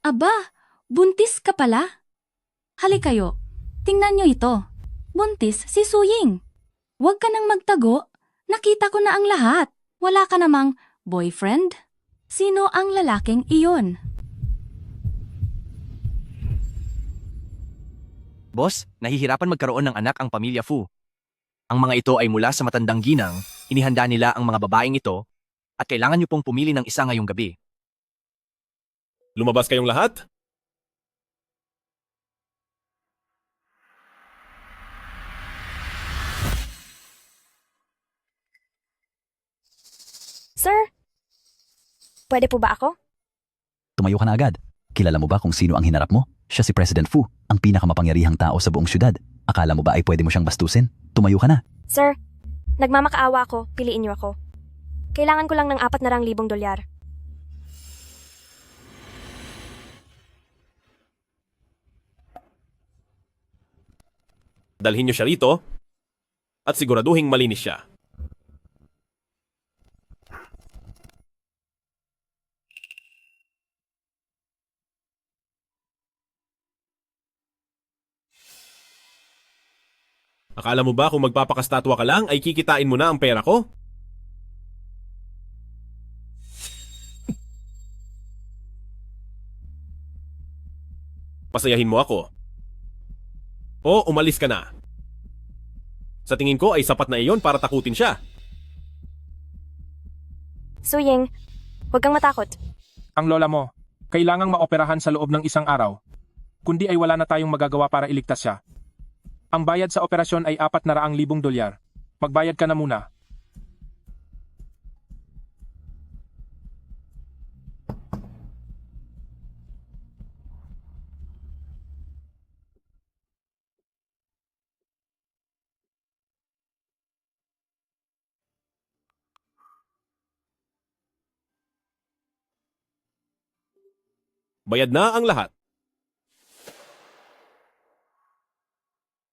Aba, buntis ka pala? Hali kayo, tingnan nyo ito. Buntis si Suying. Huwag ka nang magtago, nakita ko na ang lahat. Wala ka namang boyfriend? Sino ang lalaking iyon? Boss, nahihirapan magkaroon ng anak ang pamilya Fu. Ang mga ito ay mula sa matandang ginang, inihanda nila ang mga babaeng ito, at kailangan niyo pong pumili ng isa ngayong gabi. Lumabas kayong lahat? Sir, pwede po ba ako? Tumayo ka na agad. Kilala mo ba kung sino ang hinarap mo? Siya si President Fu, ang pinakamamapangyarihang tao sa buong syudad. Akala mo ba ay pwede mo siyang bastusin? Tumayo ka na. Sir, nagmamakaawa ako, piliin niyo ako. Kailangan ko lang ng $400,000. Dalhin niyo siya rito at siguraduhing malinis siya. Akala mo ba kung magpapakastatwa ka lang ay kikitain mo na ang pera ko? Pasayahin mo ako. O umalis ka na. Sa tingin ko ay sapat na iyon para takutin siya. Suying, huwag kang matakot. Ang lola mo, kailangang maoperahan sa loob ng isang araw. Kundi ay wala na tayong magagawa para iligtas siya. Ang bayad sa operasyon ay $400,000. Magbayad ka na muna. Bayad na ang lahat.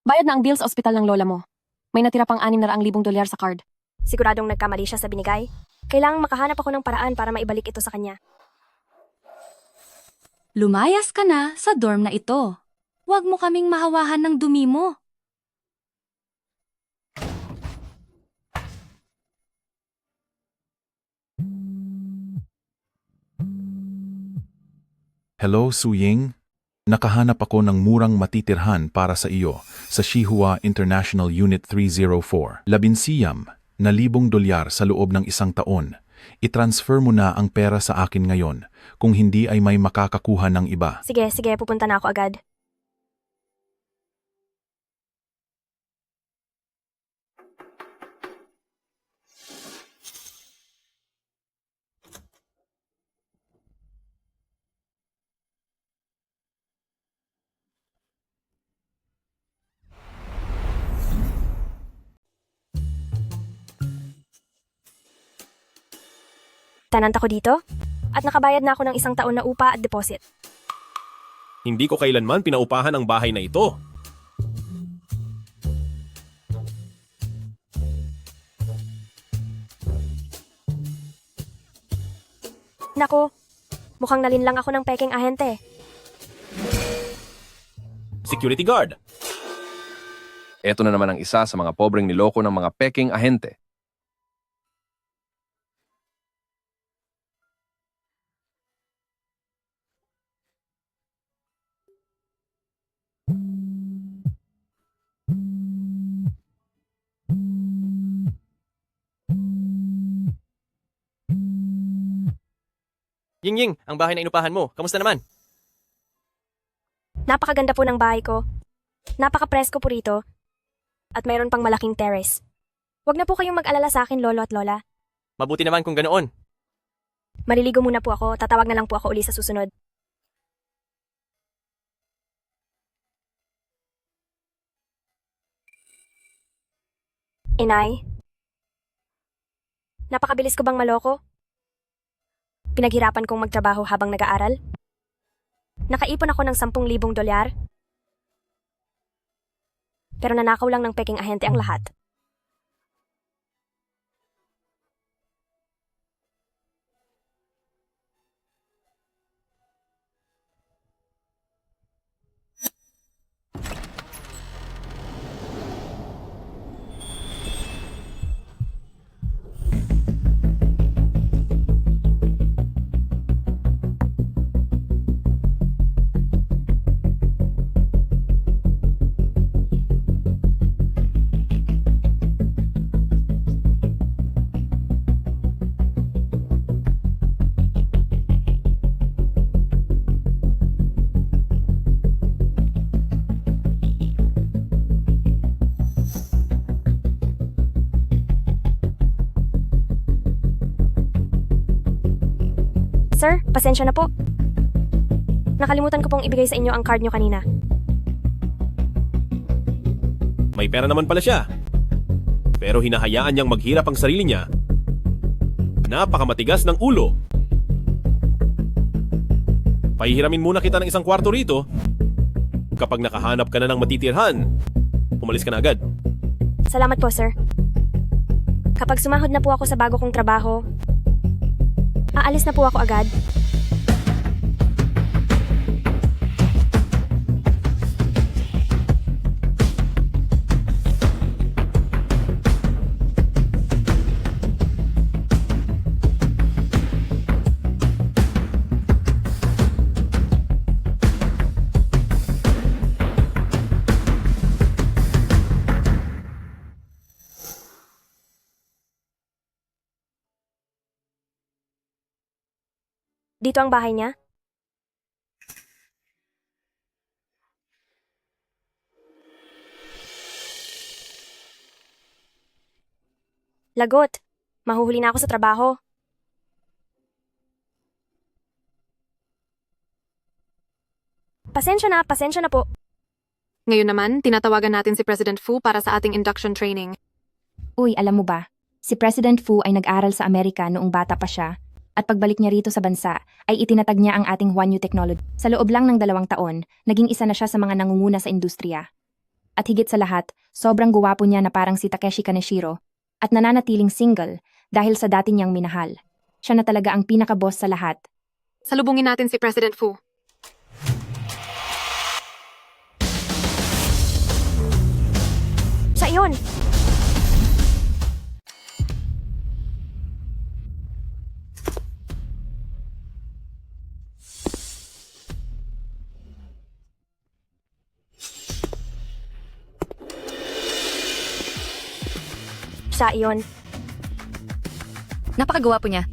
Bayad na ang bill sa ospital ng lola mo. May natira pang $600,000 sa card. Siguradong nagkamali siya sa binigay. Kailangang makahanap ako ng paraan para maibalik ito sa kanya. Lumayas ka na sa dorm na ito. Huwag mo kaming mahawahan ng dumi mo. Hello, Suying. Nakahanap ako ng murang matitirhan para sa iyo sa Shihua International Unit 304. $11,000 sa loob ng isang taon. I-transfer mo na ang pera sa akin ngayon. Kung hindi ay may makakakuha ng iba. Sige, pupunta na ako agad. Tenant ako dito at nakabayad na ako ng isang taon na upa at deposit. Hindi ko kailanman pinaupahan ang bahay na ito. Naku, mukhang nalinlang ako ng peking ahente. Security guard. Ito na naman ang isa sa mga pobreng niloko ng mga peking ahente. Ying, ang bahay na inupahan mo, kamusta naman? Napakaganda po ng bahay ko. Napaka-presko po rito. At mayroon pang malaking terrace. Huwag na po kayong mag-alala sa akin, lolo at lola. Mabuti naman kung ganoon. Maliligo muna po ako, tatawag na lang po ako uli sa susunod. Inay? Napakabilis ko bang maloko? Pinaghirapan kong magtrabaho habang nag-aaral? Nakaipon ako ng $10,000. Pero nanakaw lang ng peking ahente ang lahat. Sir, pasensya na po. Nakalimutan ko pong ibigay sa inyo ang card nyo kanina. May pera naman pala siya. Pero hinahayaan niyang maghirap ang sarili niya. Napakamatigas ng ulo. Pahihiramin muna kita ng isang kwarto rito. Kapag nakahanap ka na ng matitirhan, umalis ka na agad. Salamat po, sir. Kapag sumahod na po ako sa bago kong trabaho, aalis na po ako agad. Dito ang bahay niya? Lagot. Mahuhuli na ako sa trabaho. Pasensya na po. Ngayon naman, tinatawagan natin si President Fu para sa ating induction training. Uy, alam mo ba? Si President Fu ay nag-aral sa Amerika noong bata pa siya at pagbalik niya rito sa bansa ay itinatag niya ang ating Huanyu Technology. Sa loob lang ng 2 taon, naging isa na siya sa mga nangunguna sa industriya. At higit sa lahat, sobrang guwapo niya na parang si Takeshi Kaneshiro at nananatiling single dahil sa dati niyang minahal. Siya na talaga ang pinaka-boss sa lahat. Salubungin natin si President Fu. Siya iyon. Siya iyon. Napakagwapo niya.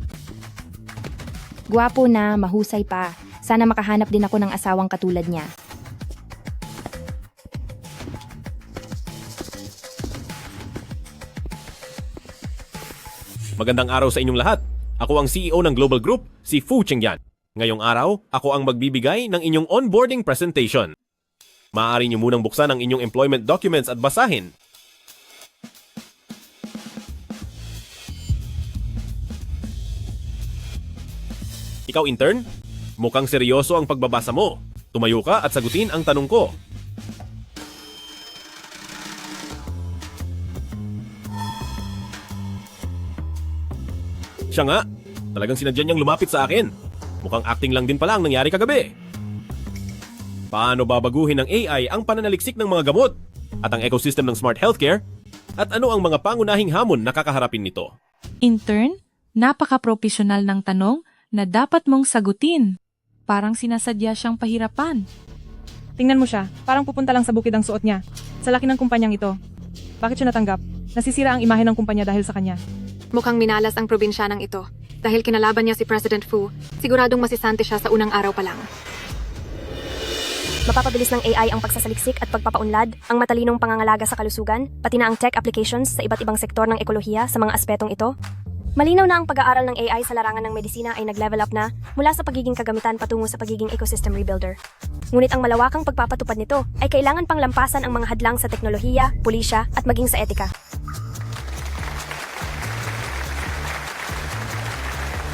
Guwapo na, mahusay pa. Sana makahanap din ako ng asawang katulad niya. Magandang araw sa inyong lahat. Ako ang CEO ng Global Group, si Fu Chengyan. Ngayong araw, ako ang magbibigay ng inyong onboarding presentation. Maaari niyo munang buksan ang inyong employment documents at basahin. Ikaw, intern? Mukhang seryoso ang pagbabasa mo. Tumayo ka at sagutin ang tanong ko. Siya nga, talagang sinadya niyang lumapit sa akin. Mukhang acting lang din pala ang nangyari kagabi. Paano babaguhin ng AI ang pananaliksik ng mga gamot at ang ecosystem ng smart healthcare? At ano ang mga pangunahing hamon na kakaharapin nito? Intern, napaka-profesional ng tanong na dapat mong sagutin. Parang sinasadya siyang pahirapan. Tingnan mo siya, parang pupunta lang sa bukid ang suot niya. Sa laki ng kumpanyang ito. Bakit siya natanggap? Nasisira ang imahe ng kumpanya dahil sa kanya. Mukhang minalas ang probinsyanang ito. Dahil kinalaban niya si President Fu, siguradong masisante siya sa unang araw pa lang. Mapapabilis ng AI ang pagsasaliksik at pagpapaunlad, ang matalinong pangangalaga sa kalusugan, pati na ang tech applications sa iba't ibang sektor ng ekolohiya sa mga aspetong ito. Malinaw na ang pag-aaral ng AI sa larangan ng medisina ay nag-level up na mula sa pagiging kagamitan patungo sa pagiging ecosystem rebuilder. Ngunit ang malawakang pagpapatupad nito ay kailangan pang lampasan ang mga hadlang sa teknolohiya, pulisya at maging sa etika.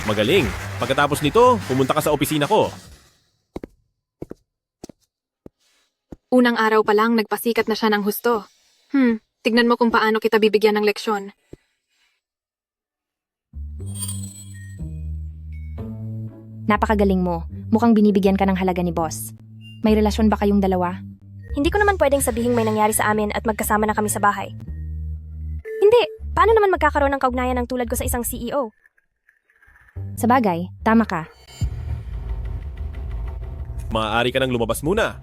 Magaling. Pagkatapos nito, pumunta ka sa opisina ko. Unang araw pa lang, nagpasikat na siya ng husto. Tignan mo kung paano kita bibigyan ng leksyon. Napakagaling mo. Mukhang binibigyan ka ng halaga ni boss. May relasyon ba kayong dalawa? Hindi ko naman pwedeng sabihing may nangyari sa amin at magkasama na kami sa bahay. Hindi. Paano naman magkakaroon ng kaugnayan ng tulad ko sa isang CEO? Sa bagay, tama ka. Maaari ka nang lumabas muna.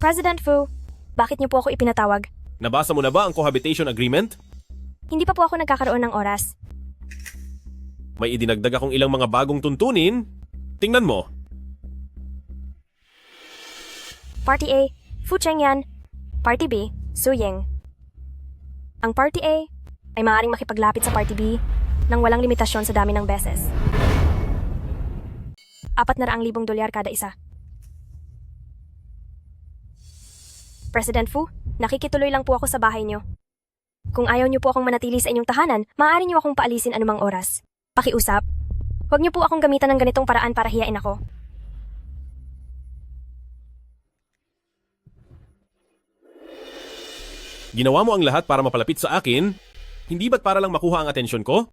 President Fu, bakit niyo po ako ipinatawag? Nabasa mo na ba ang cohabitation agreement? Hindi pa po ako nagkakaroon ng oras. May idinagdag akong ilang mga bagong tuntunin. Tingnan mo. Party A, Fu Chengyan. Party B, Su Ying. Ang Party A ay maaaring makipaglapit sa Party B nang walang limitasyon sa dami ng beses. $400,000 kada isa. President Fu, nakikituloy lang po ako sa bahay niyo. Kung ayaw niyo po akong manatili sa inyong tahanan, maaari niyo akong paalisin anumang oras. Pakiusap. Huwag niyo po akong gamitan ng ganitong paraan para hiyain ako. Ginawa mo ang lahat para mapalapit sa akin, hindi ba't para lang makuha ang atensyon ko?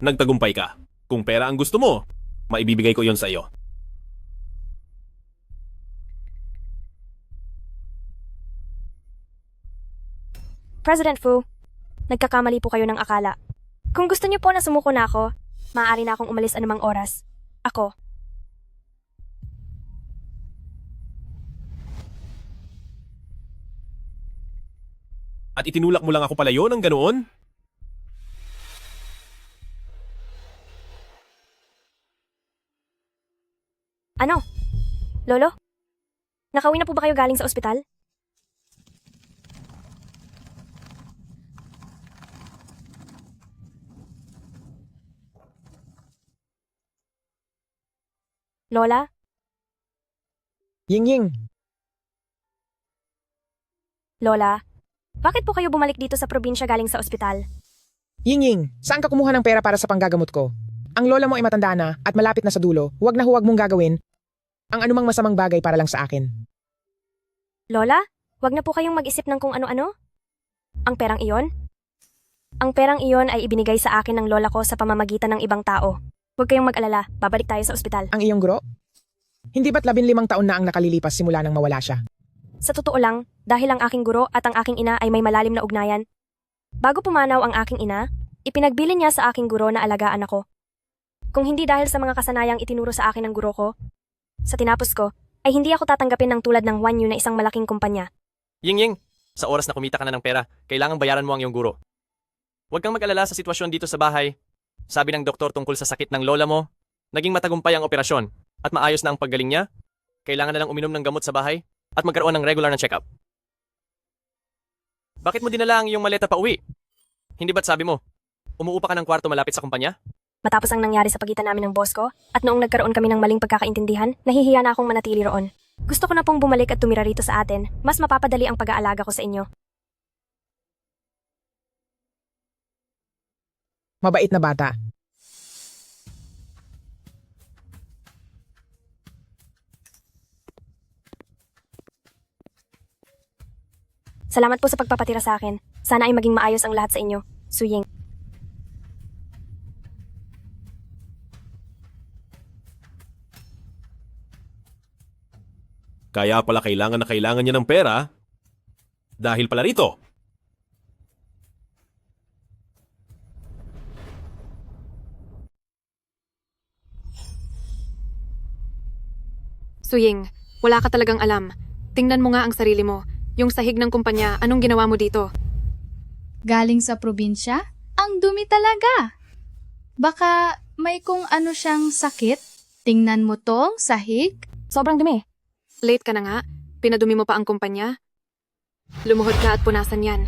Nagtagumpay ka. Kung pera ang gusto mo, maibibigay ko yon sa iyo. President Fu, nagkakamali po kayo ng akala. Kung gusto niyo po na sumuko na ako, maaari na akong umalis anumang oras. Ako. At itinulak mo lang ako palayo ng ganoon? Ano? Lolo? Nakauwi na po ba kayo galing sa ospital? Lola? Ying-ying, Lola? Bakit po kayo bumalik dito sa probinsya galing sa ospital? Ying-ying, saan ka kumuha ng pera para sa panggagamot ko? Ang lola mo ay matanda na at malapit na sa dulo, huwag na huwag mong gagawin ang anumang masamang bagay para lang sa akin. Lola? Huwag na po kayong mag-isip ng kung ano-ano? Ang perang iyon? Ang perang iyon ay ibinigay sa akin ng lola ko sa pamamagitan ng ibang tao. Huwag kayong mag-alala, babalik tayo sa ospital. Ang iyong guro? Hindi ba't 15 taon na ang nakalilipas simula nang mawala siya? Sa totoo lang, dahil ang aking guro at ang aking ina ay may malalim na ugnayan. Bago pumanaw ang aking ina, ipinagbilin niya sa aking guro na alagaan ako. Kung hindi dahil sa mga kasanayang itinuro sa akin ng guro ko, sa tinapos ko, ay hindi ako tatanggapin ng tulad ng Wanyu na isang malaking kumpanya. Ying-ying, sa oras na kumita ka na ng pera, kailangang bayaran mo ang iyong guro. Huwag kang mag-alala sa sitwasyon dito sa bahay. Sabi ng doktor tungkol sa sakit ng lola mo, naging matagumpay ang operasyon at maayos na ang paggaling niya. Kailangan na lang uminom ng gamot sa bahay at magkaroon ng regular na check-up. Bakit mo dinala ang iyong maleta pa uwi? Hindi ba't sabi mo, umuupa ka ng kwarto malapit sa kumpanya? Matapos ang nangyari sa pagitan namin ng boss ko, at noong nagkaroon kami ng maling pagkakaintindihan, nahihiya na akong manatili roon. Gusto ko na pong bumalik at tumira rito sa atin, mas mapapadali ang pag-aalaga ko sa inyo. Mabait na bata. Salamat po sa pagpapatira sa akin. Sana ay maging maayos ang lahat sa inyo. Suying. Kaya pala kailangan na kailangan niya ng pera dahil pala rito. Suying, wala ka talagang alam. Tingnan mo nga ang sarili mo. Yung sahig ng kumpanya, anong ginawa mo dito? Galing sa probinsya? Ang dumi talaga. Baka may kung ano siyang sakit? Tingnan mo tong sahig. Sobrang dumi. Late ka na nga. Pinadumi mo pa ang kumpanya. Lumuhod ka at punasan yan.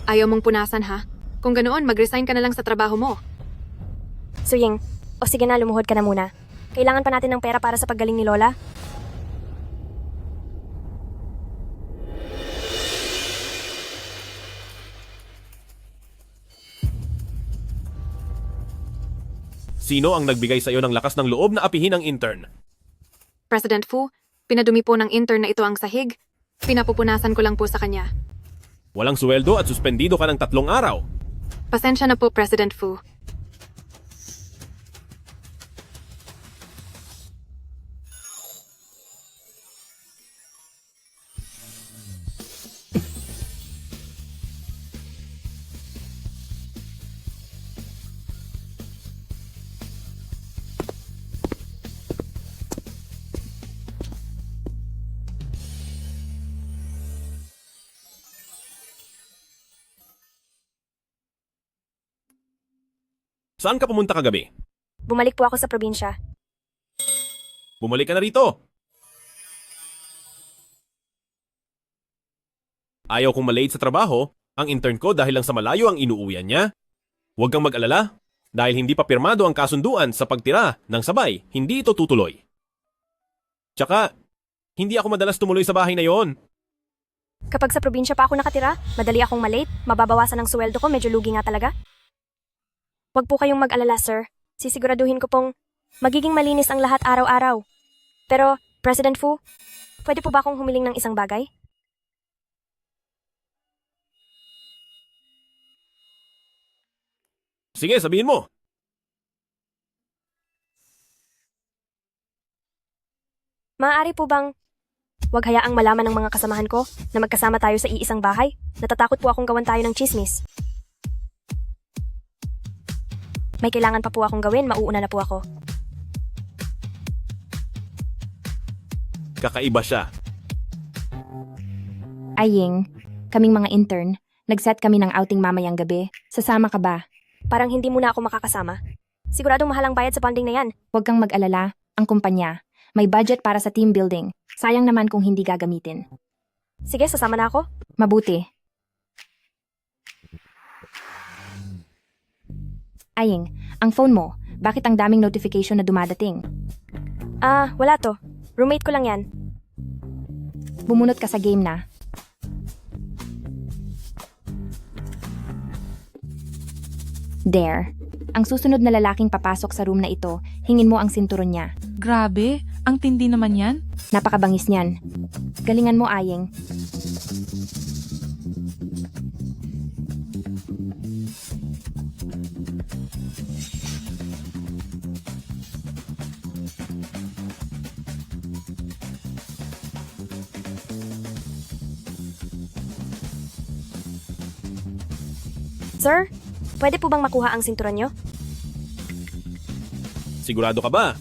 Ayaw mong punasan ha? Kung ganoon, mag-resign ka na lang sa trabaho mo. Suying, o sige na, lumuhod ka na muna. Kailangan pa natin ng pera para sa paggaling ni Lola. Sino ang nagbigay sa iyo ng lakas ng loob na apihin ang intern? President Fu, pinadumi po ng intern na ito ang sahig. Pinapupunasan ko lang po sa kanya. Walang sweldo at suspendido ka ng 3 araw. Pasensya na po, President Fu. Saan ka pumunta kagabi? Bumalik po ako sa probinsya. Bumalik ka na rito. Ayaw kong malate sa trabaho ang intern ko dahil lang sa malayo ang inuuwian niya? Huwag kang mag-alala. Dahil hindi pa pirmado ang kasunduan sa pagtira ng sabay, hindi ito tutuloy. Tsaka, hindi ako madalas tumuloy sa bahay na yon. Kapag sa probinsya pa ako nakatira, madali akong malate, mababawasan ang sweldo ko, medyo lugi nga talaga. Huwag po kayong mag-alala, sir. Sisiguraduhin ko pong magiging malinis ang lahat araw-araw. Pero, President Fu, pwede po ba akong humiling ng isang bagay? Sige, sabihin mo. Maaari po bang wag hayaang malaman ng mga kasamahan ko na magkasama tayo sa iisang bahay? Natatakot po akong gawan tayo ng chismis. May kailangan pa po akong gawin, mauuna na po ako. Kakaiba siya. Aying, kaming mga intern, nag-set kami ng outing mamayang gabi. Sasama ka ba? Parang hindi mo na ako makakasama. Siguradong mahal ang bayad sa bonding na yan. Huwag kang mag-alala, ang kumpanya. May budget para sa team building. Sayang naman kung hindi gagamitin. Sige, sasama na ako. Mabuti. Aying, ang phone mo, bakit ang daming notification na dumadating? Wala to. Roommate ko lang yan. Bumunot ka sa game na. There. Ang susunod na lalaking papasok sa room na ito, hingin mo ang sinturon niya. Grabe, ang tindi naman yan. Napakabangis niyan. Galingan mo, Aying. Sir, pwede po bang makuha ang sinturon nyo? Sigurado ka ba?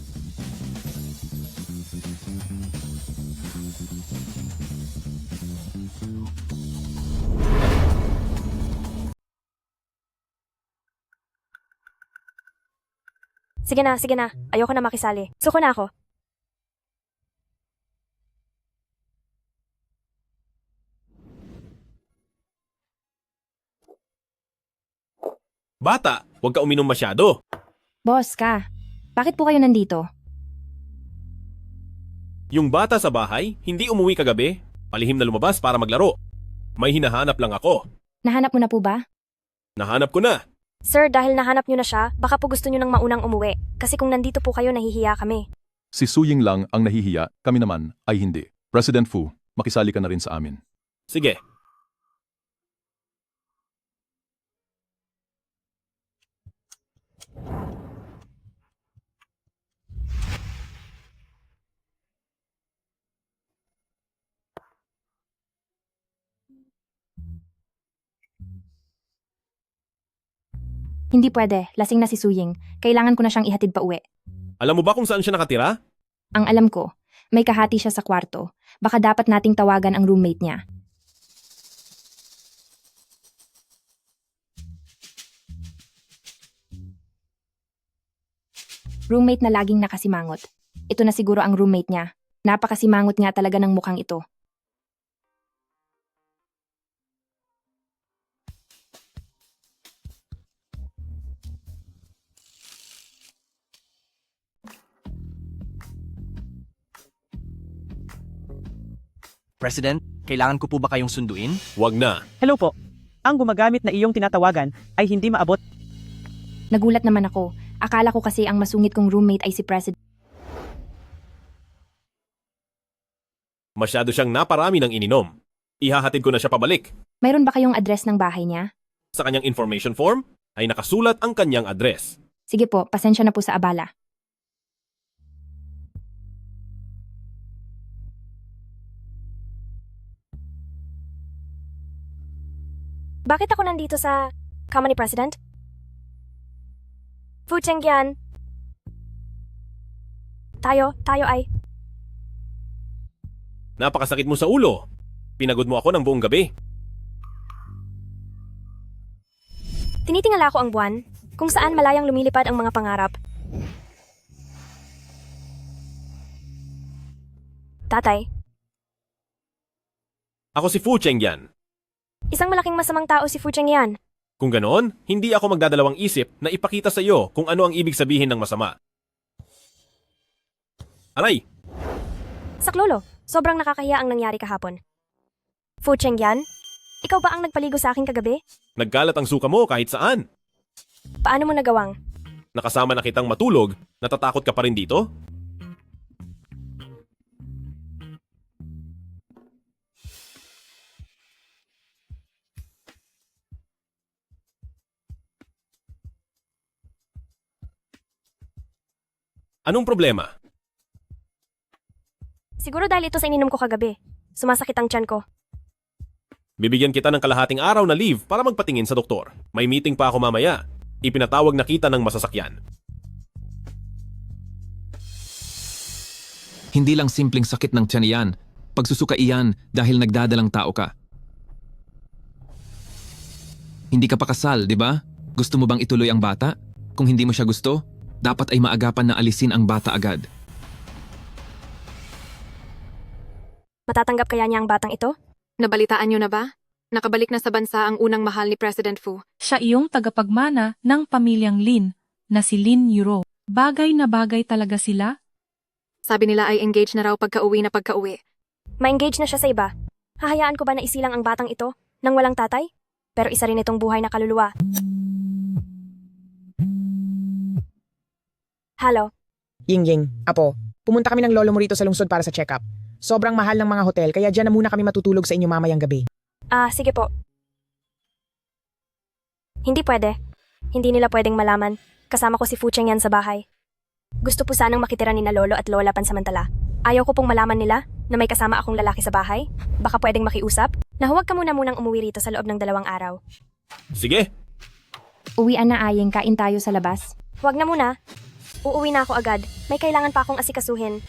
Sige na. Ayoko na makisali. Suko na ako. Bata, huwag ka uminom masyado. Boss ka, bakit po kayo nandito? Yung bata sa bahay, hindi umuwi kagabi. Palihim na lumabas para maglaro. May hinahanap lang ako. Nahanap mo na po ba? Nahanap ko na. Sir, dahil nahanap nyo na siya, baka po gusto nyo nang maunang umuwi. Kasi kung nandito po kayo, nahihiya kami. Si Suying lang ang nahihiya, kami naman ay hindi. President Fu, makisali ka na rin sa amin. Sige. Hindi pwede, lasing na si Suying. Kailangan ko na siyang ihatid pa uwi. Alam mo ba kung saan siya nakatira? Ang alam ko, may kahati siya sa kwarto. Baka dapat nating tawagan ang roommate niya. Roommate na laging nakasimangot. Ito na siguro ang roommate niya. Napakasimangot nga talaga ng mukhang ito. President, kailangan ko po ba kayong sunduin? Wag na. Hello po. Ang gumagamit na iyong tinatawagan ay hindi maabot. Nagulat naman ako. Akala ko kasi ang masungit kong roommate ay si President. Masyado siyang naparami ng ininom. Ihahatid ko na siya pabalik. Mayroon ba kayong address ng bahay niya? Sa kanyang information form ay nakasulat ang kanyang address. Sige po, pasensya na po sa abala. Bakit ako nandito sa kama ni President? Fu Chengyan. Tayo ay... Napakasakit mo sa ulo. Pinagod mo ako ng buong gabi. Tinitingala ko ang buwan, kung saan malayang lumilipad ang mga pangarap. Tatay, Ako si Fu Chengyan. Isang malaking masamang tao si Fu Cheng yan. Kung ganoon, hindi ako magdadalawang isip na ipakita sa iyo kung ano ang ibig sabihin ng masama. Aray! Saklolo, sobrang nakakahiya ang nangyari kahapon. Fu Cheng yan? Ikaw ba ang nagpaligo sa akin kagabi? Nagkalat ang suka mo kahit saan. Paano mo nagawang? Nakasama na kitang matulog, natatakot ka pa rin dito? Anong problema? Siguro dahil ito sa ininom ko kagabi. Sumasakit ang tiyan ko. Bibigyan kita ng kalahating araw na leave para magpatingin sa doktor. May meeting pa ako mamaya. Ipinatawag na kita ng masasakyan. Hindi lang simpleng sakit ng tiyan iyan. Pagsusuka iyan dahil nagdadalang tao ka. Hindi ka pa kasal, di ba? Gusto mo bang ituloy ang bata? Kung hindi mo siya gusto, dapat ay maagapan na alisin ang bata agad. Matatanggap kaya niya ang batang ito? Nabalitaan niyo na ba? Nakabalik na sa bansa ang unang mahal ni President Fu. Siya iyong tagapagmana ng pamilyang Lin, na si Lin Euro. Bagay na bagay talaga sila. Sabi nila ay engaged na raw pagka-uwi na pagka-uwi. Ma-engage na siya sa iba. Hahayaan ko ba na isilang ang batang ito nang walang tatay? Pero isa rin itong buhay na kaluluwa. Halo? Ying, Apo, pumunta kami ng lolo mo rito sa lungsod para sa check-up. Sobrang mahal ng mga hotel kaya dyan na muna kami matutulog sa inyo mamayang gabi. Sige po. Hindi pwede. Hindi nila pwedeng malaman. Kasama ko si Fu Cheng yan sa bahay. Gusto po sanang makitira ni na lolo at lola pansamantala. Ayaw ko pong malaman nila na may kasama akong lalaki sa bahay. Baka pwedeng makiusap na huwag ka munang umuwi rito sa loob ng 2 araw. Sige. Uwian na Ayeng, kain tayo sa labas. Huwag na muna. Uuwi na ako agad. May kailangan pa akong asikasuhin.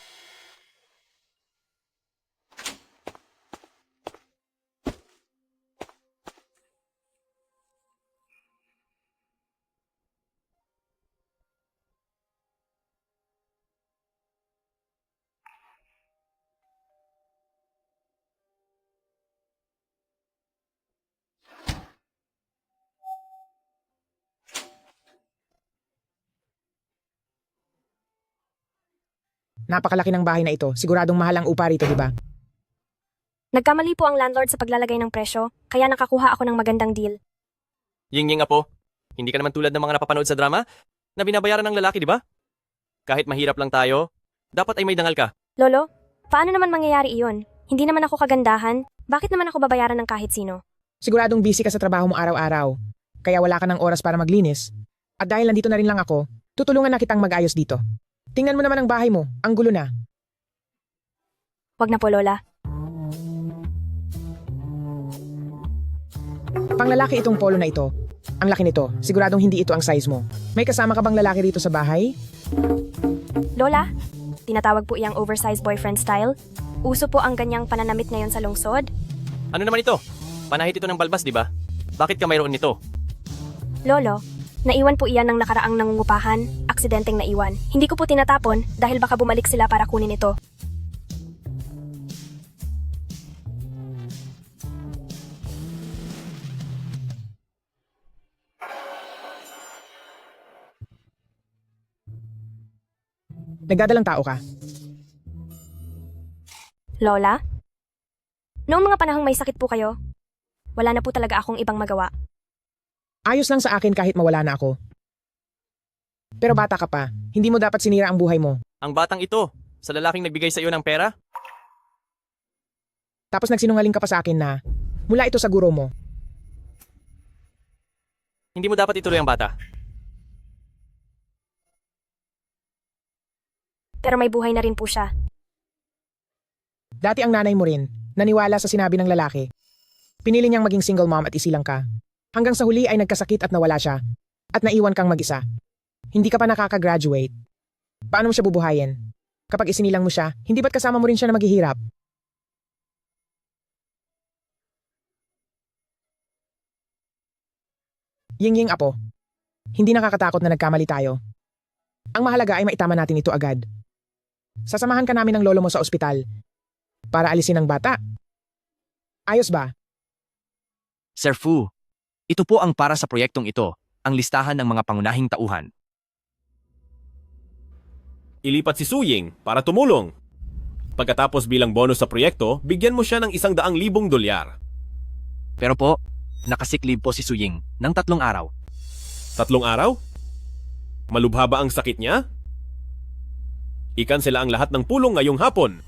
Napakalaki ng bahay na ito. Siguradong mahal ang upa rito, di ba? Nagkamali po ang landlord sa paglalagay ng presyo, kaya nakakuha ako ng magandang deal. Ying Apo, hindi ka naman tulad ng mga napapanood sa drama na binabayaran ng lalaki, di ba? Kahit mahirap lang tayo, dapat ay may dangal ka. Lolo, paano naman mangyayari iyon? Hindi naman ako kagandahan. Bakit naman ako babayaran ng kahit sino? Siguradong busy ka sa trabaho mo araw-araw. Kaya wala ka ng oras para maglinis. At dahil nandito na rin lang ako, tutulungan na kitang mag-ayos dito. Tingnan mo naman ang bahay mo. Ang gulo na. Wag na po, Lola. Panglalaki itong polo na ito. Ang laki nito. Siguradong hindi ito ang size mo. May kasama ka bang lalaki rito sa bahay? Lola, tinatawag po iyang oversized boyfriend style. Uso po ang ganyang pananamit ngayon sa lungsod. Ano naman ito? Panahit ito ng balbas, di ba? Bakit ka mayroon nito? Lolo, naiwan po iyan ng nakaraang nangungupahan, aksidenteng naiwan. Hindi ko po tinatapon dahil baka bumalik sila para kunin ito. Nagdadalang tao ka. Lola? Noong mga panahong may sakit po kayo, wala na po talaga akong ibang magawa. Ayos lang sa akin kahit mawala na ako. Pero bata ka pa, hindi mo dapat sinira ang buhay mo. Ang batang ito, sa lalaking nagbigay sa iyo ng pera? Tapos nagsinungaling ka pa sa akin na, mula ito sa guro mo. Hindi mo dapat ituloy ang bata. Pero may buhay na rin po siya. Dati ang nanay mo rin, naniwala sa sinabi ng lalaki. Pinili niyang maging single mom at isilang ka. Hanggang sa huli ay nagkasakit at nawala siya. At naiwan kang mag-isa. Hindi ka pa nakaka-graduate. Paano mo siya bubuhayin? Kapag isinilang mo siya, hindi ba't kasama mo rin siya na maghihirap? Ying Apo, hindi nakakatakot na nagkamali tayo. Ang mahalaga ay maitama natin ito agad. Sasamahan ka namin ng lolo mo sa ospital para alisin ang bata. Ayos ba? Sir Fu, ito po ang para sa proyektong ito, ang listahan ng mga pangunahing tauhan. Ilipat si Suying para tumulong. Pagkatapos bilang bonus sa proyekto, bigyan mo siya ng $100,000. Pero po, nakasick leave po si Suying ng 3 araw. 3 araw? Malubha ba ang sakit niya? Ikansela ang lahat ng pulong ngayong hapon.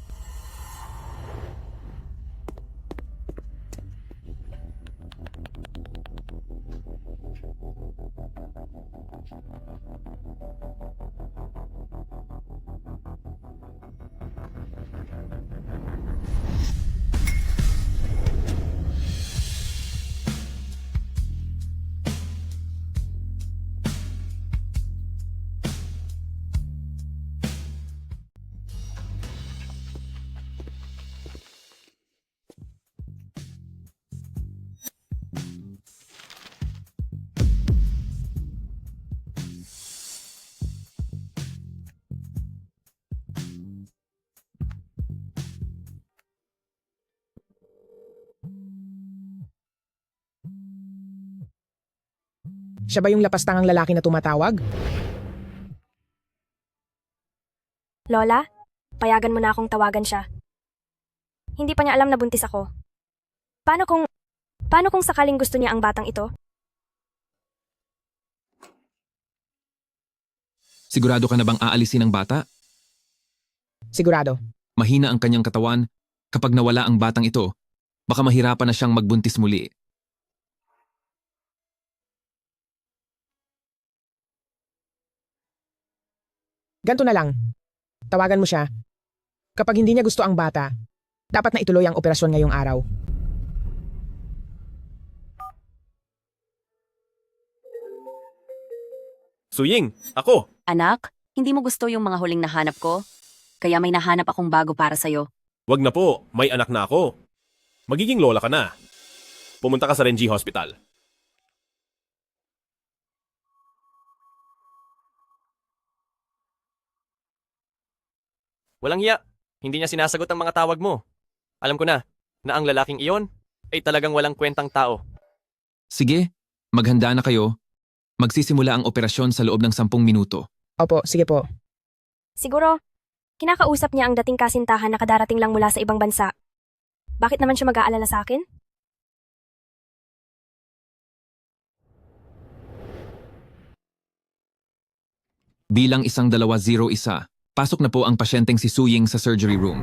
Siya ba yung lapastangang lalaki na tumatawag? Lola, payagan mo na akong tawagan siya. Hindi pa niya alam na buntis ako. Paano kung sakaling gusto niya ang batang ito? Sigurado ka na bang aalisin ang bata? Sigurado. Mahina ang kanyang katawan. Kapag nawala ang batang ito, baka mahirapan na siyang magbuntis muli. Ganto na lang. Tawagan mo siya. Kapag hindi niya gusto ang bata, dapat na ituloy ang operasyon ngayong araw. Suying, ako. Anak, hindi mo gusto yung mga huling nahanap ko? Kaya may nahanap akong bago para sa'yo. Wag na po, may anak na ako. Magiging lola ka na. Pumunta ka sa Renji Hospital. Walang hiya. Hindi niya sinasagot ang mga tawag mo. Alam ko na ang lalaking iyon ay talagang walang kwentang tao. Sige, maghanda na kayo. Magsisimula ang operasyon sa loob ng 10 minuto. Opo, sige po. Siguro, kinakausap niya ang dating kasintahan na kadarating lang mula sa ibang bansa. Bakit naman siya mag-aalala sa akin? Bilang 1201, pasok na po ang pasyenteng si Suying sa surgery room.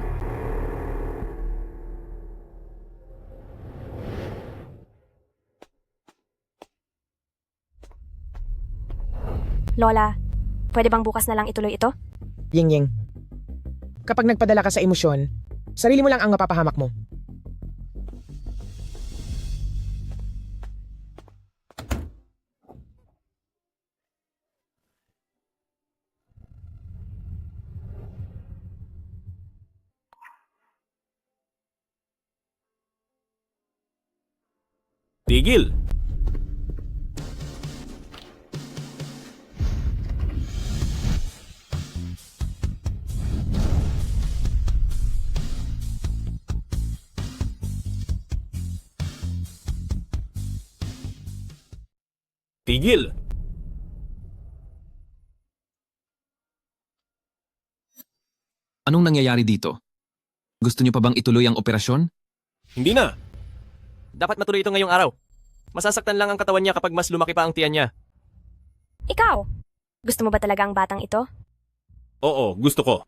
Lola, pwede bang bukas na lang ituloy ito? Ying. Kapag nagpadala ka sa emosyon, sarili mo lang ang mapapahamak mo. Tigil! Tigil! Anong nangyayari dito? Gusto niyo pa bang ituloy ang operasyon? Hindi na! Dapat matuloy ito ngayong araw. Masasaktan lang ang katawan niya kapag mas lumaki pa ang tiyan niya. Ikaw, gusto mo ba talaga ang batang ito? Oo, gusto ko.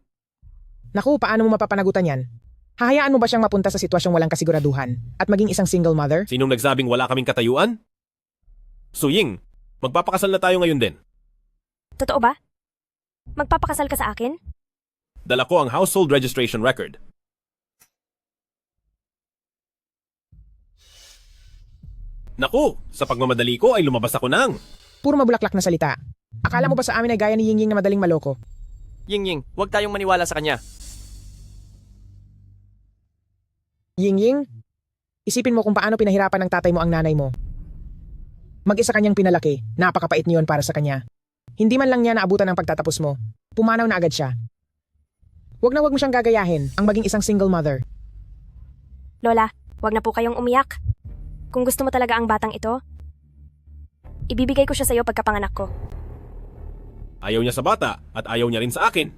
Naku, paano mo mapapanagutan yan? Hahayaan mo ba siyang mapunta sa sitwasyong walang kasiguraduhan at maging isang single mother? Sinong nagsabing wala kaming katayuan? Suying, magpapakasal na tayo ngayon din. Totoo ba? Magpapakasal ka sa akin? Dala ko ang household registration record. Naku, sa pagmamadali ko ay lumabas ako ng... Puro mabulaklak na salita. Akala mo ba sa amin ay gaya ni Ying na madaling maloko? Ying, huwag tayong maniwala sa kanya. Ying, isipin mo kung paano pinahirapan ng tatay mo ang nanay mo. Mag-isa kanyang pinalaki, napakapait niyon para sa kanya. Hindi man lang niya naabutan ng pagtatapos mo. Pumanaw na agad siya. Huwag mo siyang gagayahin ang maging isang single mother. Lola, wag na po kayong umiyak. Kung gusto mo talaga ang batang ito, ibibigay ko siya sa'yo pagkapanganak ko. Ayaw niya sa bata at ayaw niya rin sa akin.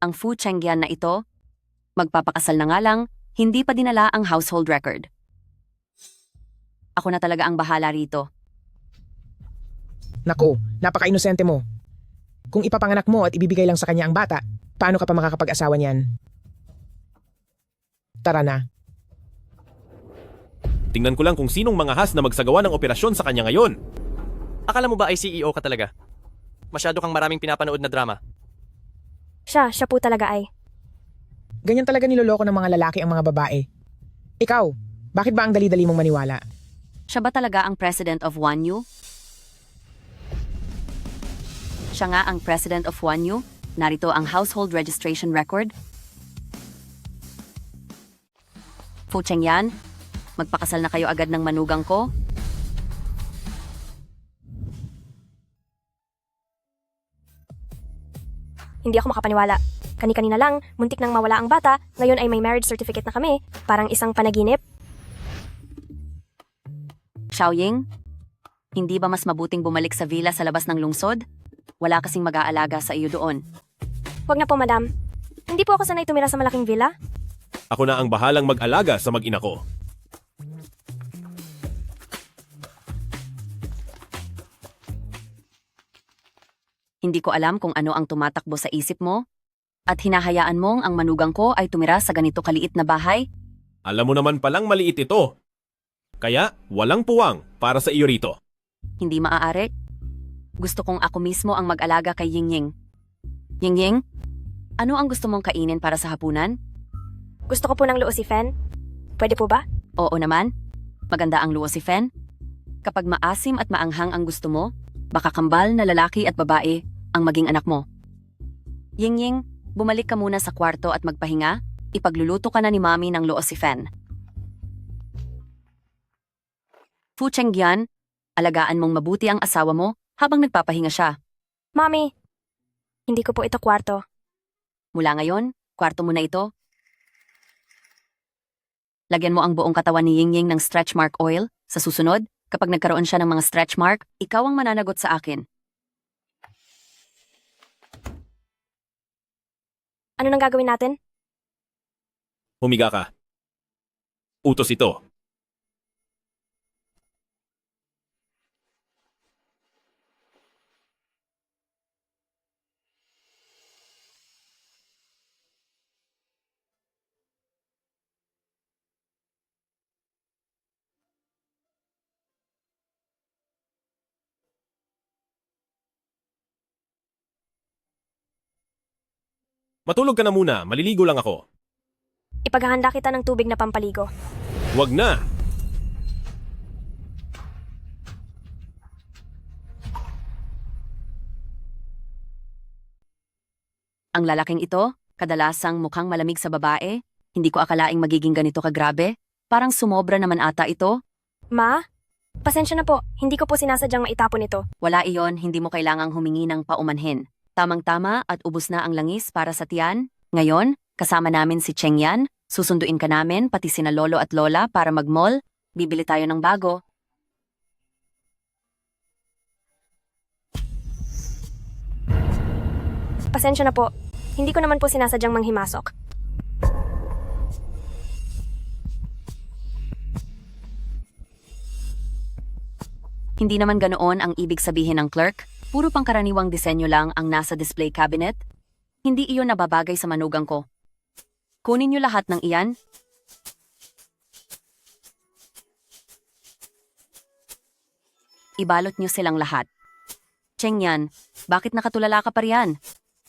Ang Fu Chengyan na ito, magpapakasal na nga lang, hindi pa dinala ang household record. Ako na talaga ang bahala rito. Naku, napaka-inosente mo. Kung ipapanganak mo at ibibigay lang sa kanya ang bata, paano ka pa makakapag-asawa niyan? Tara na. Tingnan ko lang kung sinong mangahas na magsagawa ng operasyon sa kanya ngayon. Akala mo ba ay CEO ka talaga? Masyado kang maraming pinapanood na drama. Siya po talaga ay. Ganyan talaga niloloko ng mga lalaki ang mga babae. Ikaw, bakit ba ang dali-dali mong maniwala? Siya ba talaga ang president of Wanyu? Siya nga ang president of Wanyu? Narito ang household registration record. Fu Chengyan, magpakasal na kayo agad ng manugang ko. Hindi ako makapaniwala. Kani-kanina lang, muntik nang mawala ang bata, ngayon ay may marriage certificate na kami. Parang isang panaginip. Xiaoying, hindi ba mas mabuting bumalik sa villa sa labas ng lungsod? Wala kasing mag-aalaga sa iyo doon. Huwag na po, madam. Hindi po ako sanay tumira sa malaking villa. Ako na ang bahalang mag-alaga sa mag-ina ko. Hindi ko alam kung ano ang tumatakbo sa isip mo at hinahayaan mong ang manugang ko ay tumira sa ganito kaliit na bahay. Alam mo naman palang maliit ito. Kaya walang puwang para sa iyo rito. Hindi maaari. Gusto kong ako mismo ang mag-alaga kay Yingying. Yingying, ano ang gusto mong kainin para sa hapunan? Gusto ko po ng luosifen. Pwede po ba? Oo naman. Maganda ang luosifen. Kapag maasim at maanghang ang gusto mo, baka kambal na lalaki at babae ang maging anak mo. Yingying, bumalik ka muna sa kwarto at magpahinga. Ipagluluto ka na ni Mami ng luosifen. Fu Chengyan, alagaan mong mabuti ang asawa mo habang nagpapahinga siya. Mami, hindi ko po ito kwarto. Mula ngayon, kwarto mo na ito. Lagyan mo ang buong katawan ni Yingying ng stretch mark oil. Sa susunod, kapag nagkaroon siya ng mga stretch mark, ikaw ang mananagot sa akin. Ano nang gagawin natin? Humiga ka. Utos ito. Matulog ka na muna, maliligo lang ako. Ipaghahanda kita ng tubig na pampaligo. Wag na! Ang lalaking ito, kadalasang mukhang malamig sa babae, hindi ko akalaing magiging ganito kagrabe. Parang sumobra naman ata ito. Ma? Pasensya na po, hindi ko po sinasadyang maitapon ito. Wala iyon, hindi mo kailangang humingi ng paumanhin. Tamang-tama at ubos na ang langis para sa tiyan. Ngayon, kasama namin si Chengyan, susunduin ka namin pati sina lolo at lola para mag-mall. Bibili tayo ng bago. Pasensya na po, hindi ko naman po sinasadyang manghimasok. Hindi naman ganoon ang ibig sabihin ng clerk. Puro pangkaraniwang disenyo lang ang nasa display cabinet. Hindi iyon nababagay sa manugang ko. Kunin niyo lahat ng iyan. Ibalot niyo silang lahat. Chengyan, bakit nakatulala ka pa riyan?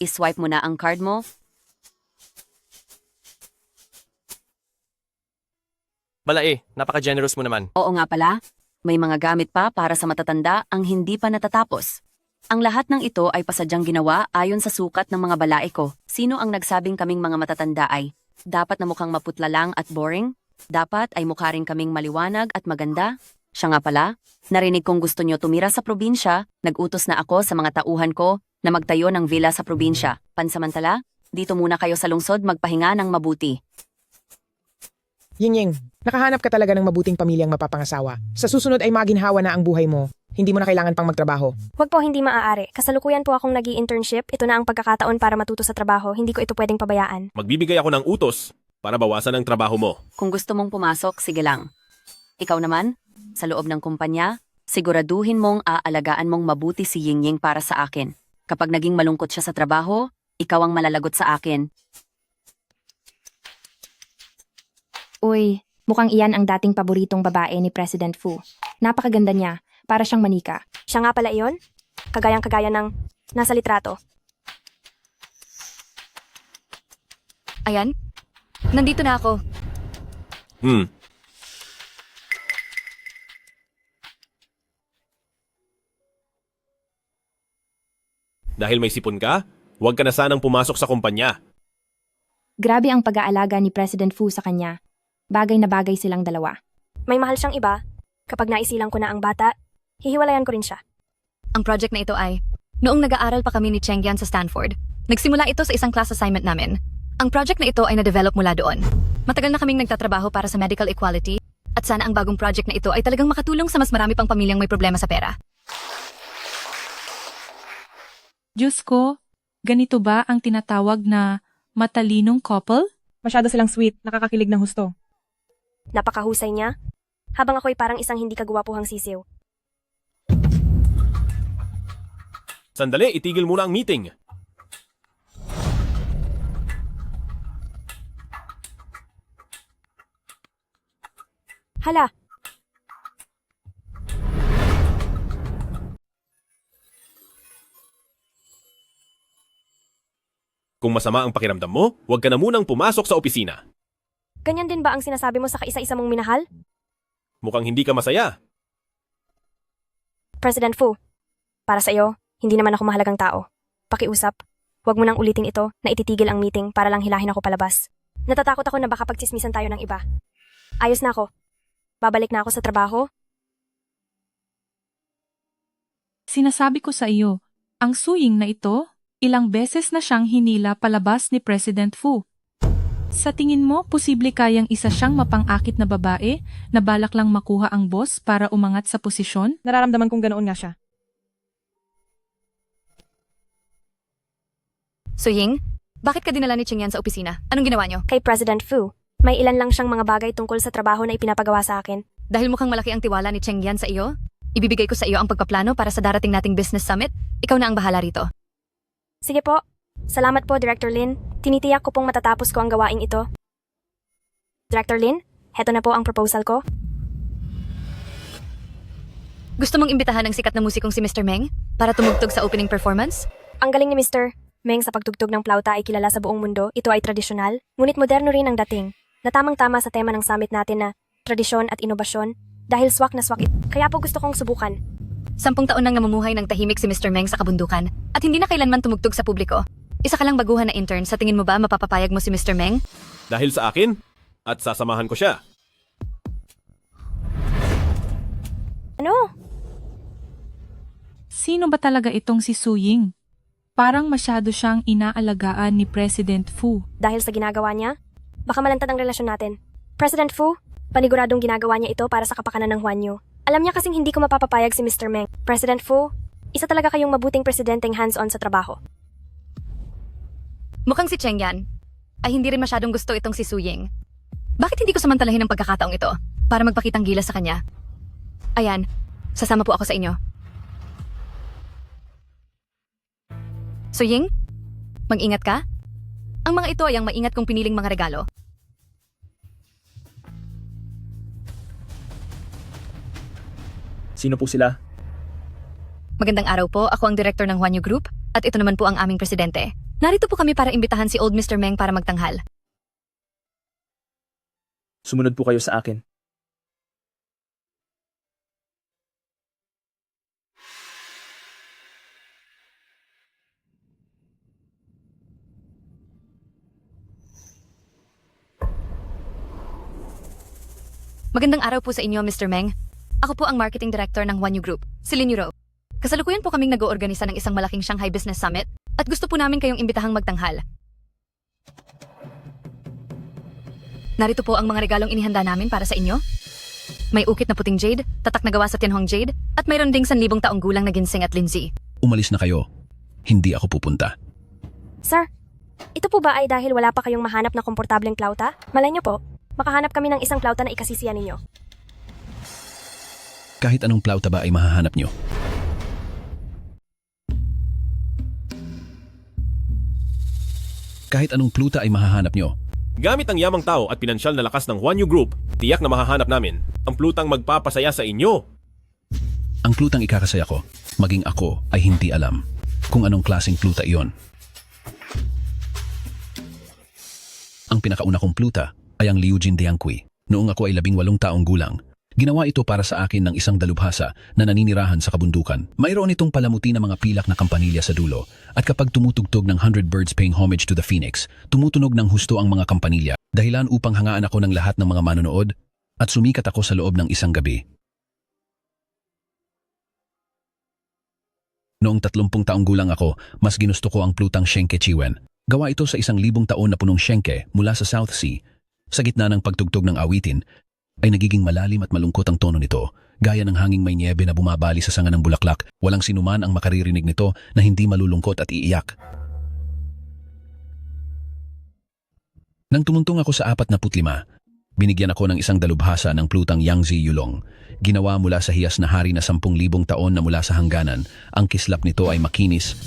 I-swipe mo na ang card mo. Balae, napaka-generous mo naman. Oo nga pala, may mga gamit pa para sa matatanda ang hindi pa natatapos. Ang lahat ng ito ay pasadyang ginawa ayon sa sukat ng mga balae ko. Sino ang nagsabing kaming mga matatanda ay Dapat na mukhang maputla lang at boring? Dapat ay mukha rin kaming maliwanag at maganda? Siya nga pala, narinig kong gusto nyo tumira sa probinsya, nag-utos na ako sa mga tauhan ko na magtayo ng villa sa probinsya. Pansamantala, dito muna kayo sa lungsod magpahinga ng mabuti. Ying, nakahanap ka talaga ng mabuting pamilyang mapapangasawa. Sa susunod ay maginhawa na ang buhay mo. Hindi mo na kailangan pang magtrabaho. Huwag po, hindi maaari. Kasalukuyan po akong nag-i-internship. Ito na ang pagkakataon para matuto sa trabaho. Hindi ko ito pwedeng pabayaan. Magbibigay ako ng utos para bawasan ang trabaho mo. Kung gusto mong pumasok, sige lang. Ikaw naman, sa loob ng kumpanya, siguraduhin mong aalagaan mong mabuti si Yingying para sa akin. Kapag naging malungkot siya sa trabaho, ikaw ang malalagot sa akin. Uy, mukhang iyan ang dating paboritong babae ni President Fu. Napakaganda niya, para siyang manika. Siya nga pala iyon? Kagayang-kagaya ng nasa litrato. Ayan, nandito na ako. Dahil may sipon ka, huwag ka na sanang pumasok sa kumpanya. Grabe ang pag-aalaga ni President Fu sa kanya. Bagay na bagay silang dalawa. May mahal siyang iba. Kapag naisilang ko na ang bata, hihiwalayan ko rin siya. Ang project na ito ay, noong nag-aaral pa kami ni Chengyan sa Stanford, nagsimula ito sa isang class assignment namin. Ang project na ito ay na-develop mula doon. Matagal na kaming nagtatrabaho para sa medical equality, at sana ang bagong project na ito ay talagang makatulong sa mas marami pang pamilyang may problema sa pera. Diyos ko, ganito ba ang tinatawag na matalinong couple? Masyado silang sweet, nakakakilig ng husto. Napakahusay niya. Habang ako'y parang isang hindi kagwapuhang sisiw. Sandali, itigil muna ang meeting. Hala, Kung masama ang pakiramdam mo, huwag ka na munang pumasok sa opisina. ganyan din ba ang sinasabi mo sa kaisa-isa mong minahal? Mukhang hindi ka masaya. President Fu, para sa iyo, hindi naman ako mahalagang tao. Pakiusap, huwag mo nang ulitin ito na ititigil ang meeting para lang hilahin ako palabas. Natatakot ako na baka pagtsismisan tayo ng iba. Ayos na ako. Babalik na ako sa trabaho. Sinasabi ko sa iyo, ang suying na ito, ilang beses na siyang hinila palabas ni President Fu. Sa tingin mo, posible kayang isa siyang mapang-akit na babae na balak lang makuha ang boss para umangat sa posisyon? Nararamdaman kong ganoon nga siya. So Ying, bakit ka dinala ni Chengyan sa opisina? Anong ginawa niyo? Kay President Fu, may ilan lang siyang mga bagay tungkol sa trabaho na ipinapagawa sa akin. Dahil mukhang malaki ang tiwala ni Chengyan sa iyo, ibibigay ko sa iyo ang pagpaplano para sa darating nating business summit. Ikaw na ang bahala rito. Sige po. Salamat po, Director Lin. Tinitiyak ko pong matatapos ko ang gawaing ito. Director Lin, heto na po ang proposal ko. Gusto mong imbitahan ang sikat na musikong si Mr. Meng para tumugtog sa opening performance? Ang galing ni Mr. Meng sa pagtugtog ng plauta ay kilala sa buong mundo. Ito ay tradisyonal, ngunit moderno rin ang dating. Na tamang-tama sa tema ng summit natin na tradisyon at inobasyon. Dahil swak na swak ito. Kaya po gusto kong subukan. 10 taon nang namumuhay ng tahimik si Mr. Meng sa kabundukan at hindi na kailanman tumugtog sa publiko. Isa ka lang baguhan na intern, sa tingin mo ba mapapapayag mo si Mr. Meng? Dahil sa akin, at sasamahan ko siya. Ano? Sino ba talaga itong si Suying? Parang masyado siyang inaalagaan ni President Fu. Dahil sa ginagawa niya, baka malantad ang relasyon natin. President Fu, paniguradong ginagawa niya ito para sa kapakanan ng Huanyo. Alam niya kasing hindi ko mapapapayag si Mr. Meng. President Fu, isa talaga kayong mabuting presidenteng hands-on sa trabaho. Mukhang si Chengyan ay hindi rin masyadong gusto itong si Suying. Bakit hindi ko samantalahin ang pagkakataong ito para magpakitang gilas sa kanya? Ayan, sasama po ako sa inyo. Suying, mag-ingat ka. Ang mga ito ay ang maingat kong piniling mga regalo. Sino po sila? Magandang araw po, ako ang director ng Huanyu Group at ito naman po ang aming presidente. Narito po kami para imbitahan si Old Mr. Meng para magtanghal. Sumunod po kayo sa akin. Magandang araw po sa inyo, Mr. Meng. Ako po ang Marketing Director ng Huanyu Group, si Lin Yuro. Kasalukuyan po kaming nag-oorganisa ng isang malaking Shanghai Business Summit at gusto po namin kayong imbitahang magtanghal. Narito po ang mga regalong inihanda namin para sa inyo. May ukit na puting jade, tatak na gawa sa Tianhong jade, at mayroon ding 1,000 taong gulang na ginseng at linzi. Umalis na kayo. Hindi ako pupunta. Sir, ito po ba ay dahil wala pa kayong mahanap na komportableng plauta? Malay niyo po, makahanap kami ng isang plauta na ikasisiyan ninyo. Kahit anong plauta ba ay mahahanap nyo. Kahit anong pluta ay mahahanap nyo. Gamit ang yamang tao at pinansyal na lakas ng Huanyu Group, tiyak na mahahanap namin ang plutang magpapasaya sa inyo. Ang plutang ikakasaya ko, maging ako ay hindi alam kung anong klaseng pluta iyon. Ang pinakauna kong pluta ay ang Liujin Diangqui. Noong ako ay 18 taong gulang, ginawa ito para sa akin ng isang dalubhasa na naninirahan sa kabundukan. Mayroon itong palamuti na mga pilak na kampanilya sa dulo at kapag tumutugtog ng 100 birds paying homage to the phoenix, tumutunog ng husto ang mga kampanilya, dahilan upang hangaan ako ng lahat ng mga manonood at sumikat ako sa loob ng isang gabi. Noong 30 taong gulang ako, mas ginusto ko ang plutang Shenke Chiwen. Gawa ito sa 1,000 taon na punong Shenke mula sa South Sea. Sa gitna ng pagtugtog ng awitin, ay nagiging malalim at malungkot ang tono nito, gaya ng hanging may niebe na bumabali sa sanga ng bulaklak. Walang sinuman ang makaririnig nito na hindi malulungkot at iiyak. Nang tumuntong ako sa 45, binigyan ako ng isang dalubhasa ng plutang Yangzi Yulong. Ginawa mula sa hiyas na hari na 10,000 taon na mula sa hangganan. Ang kislap nito ay makinis,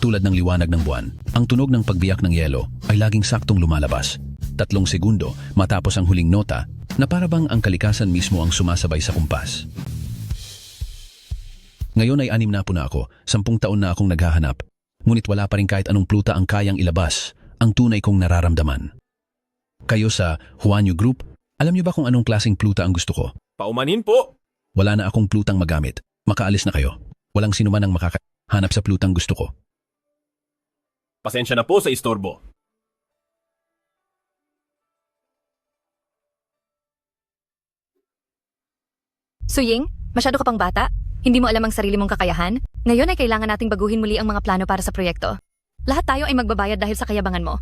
tulad ng liwanag ng buwan. Ang tunog ng pagbiyak ng yelo ay laging saktong lumalabas. 3 segundo matapos ang huling nota, na parabang ang kalikasan mismo ang sumasabay sa kumpas. Ngayon ay 60 na ako, 10 taon na akong naghahanap, ngunit wala pa rin kahit anong pluta ang kayang ilabas ang tunay kong nararamdaman. Kayo sa Huanyu Group, alam niyo ba kung anong klaseng pluta ang gusto ko? Paumanin po! Wala na akong plutang magamit. Makaalis na kayo. Walang sinuman ang makakahanap sa plutang gusto ko. Pasensya na po sa istorbo. Suying, masyado ka pang bata? Hindi mo alam ang sarili mong kakayahan? Ngayon ay kailangan nating baguhin muli ang mga plano para sa proyekto. Lahat tayo ay magbabayad dahil sa kayabangan mo.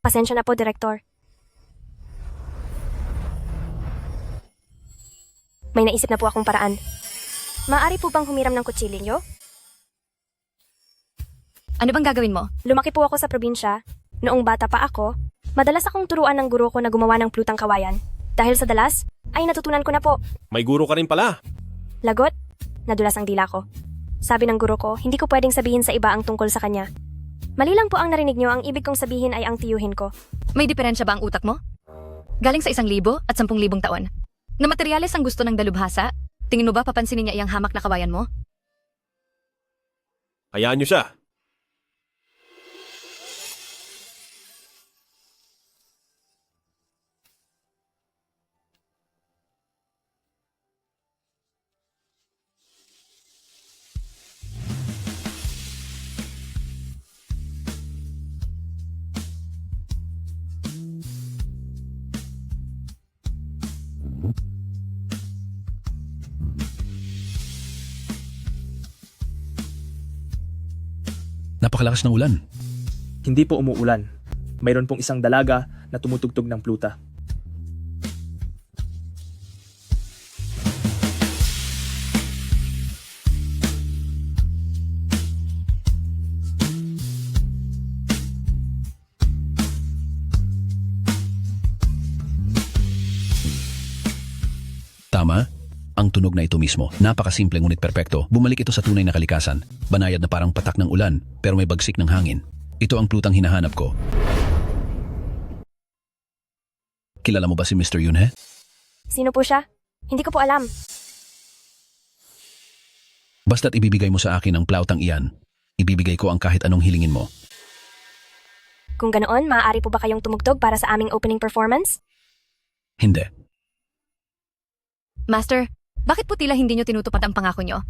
Pasensya na po, Direktor. May naisip na po akong paraan. Maaari po bang humiram ng kutsilyo? Ano bang gagawin mo? Lumaki po ako sa probinsya. Noong bata pa ako, madalas akong turuan ng guro ko na gumawa ng plutang kawayan. Dahil sa dalas, ay natutunan ko na po. May guro ka rin pala. Lagot, nadulas ang dila ko. Sabi ng guro ko, hindi ko pwedeng sabihin sa iba ang tungkol sa kanya. Mali lang po ang narinig nyo, ang ibig kong sabihin ay ang tiyuhin ko. May diferensya ba ang utak mo? Galing sa 1,000 at 10,000 taon. Na materyales ang gusto ng dalubhasa? Tingin mo ba papansinin niya iyang hamak na kawayan mo? Hayaan niyo siya. Napakalakas ng ulan. Hindi po umuulan. Mayroon pong isang dalaga na tumutugtog ng pluta. Tama? Ang tunog na ito mismo, napakasimple ngunit perpekto. Bumalik ito sa tunay na kalikasan. Banayad na parang patak ng ulan, pero may bagsik ng hangin. Ito ang plutang hinahanap ko. Kilala mo ba si Mr. Yunhe? Sino po siya? Hindi ko po alam. Basta't ibibigay mo sa akin ang plautang iyan, ibibigay ko ang kahit anong hilingin mo. Kung ganoon, maaari po ba kayong tumugtog para sa aming opening performance? Hindi. Master, bakit po tila hindi nyo tinutupad ang pangako nyo?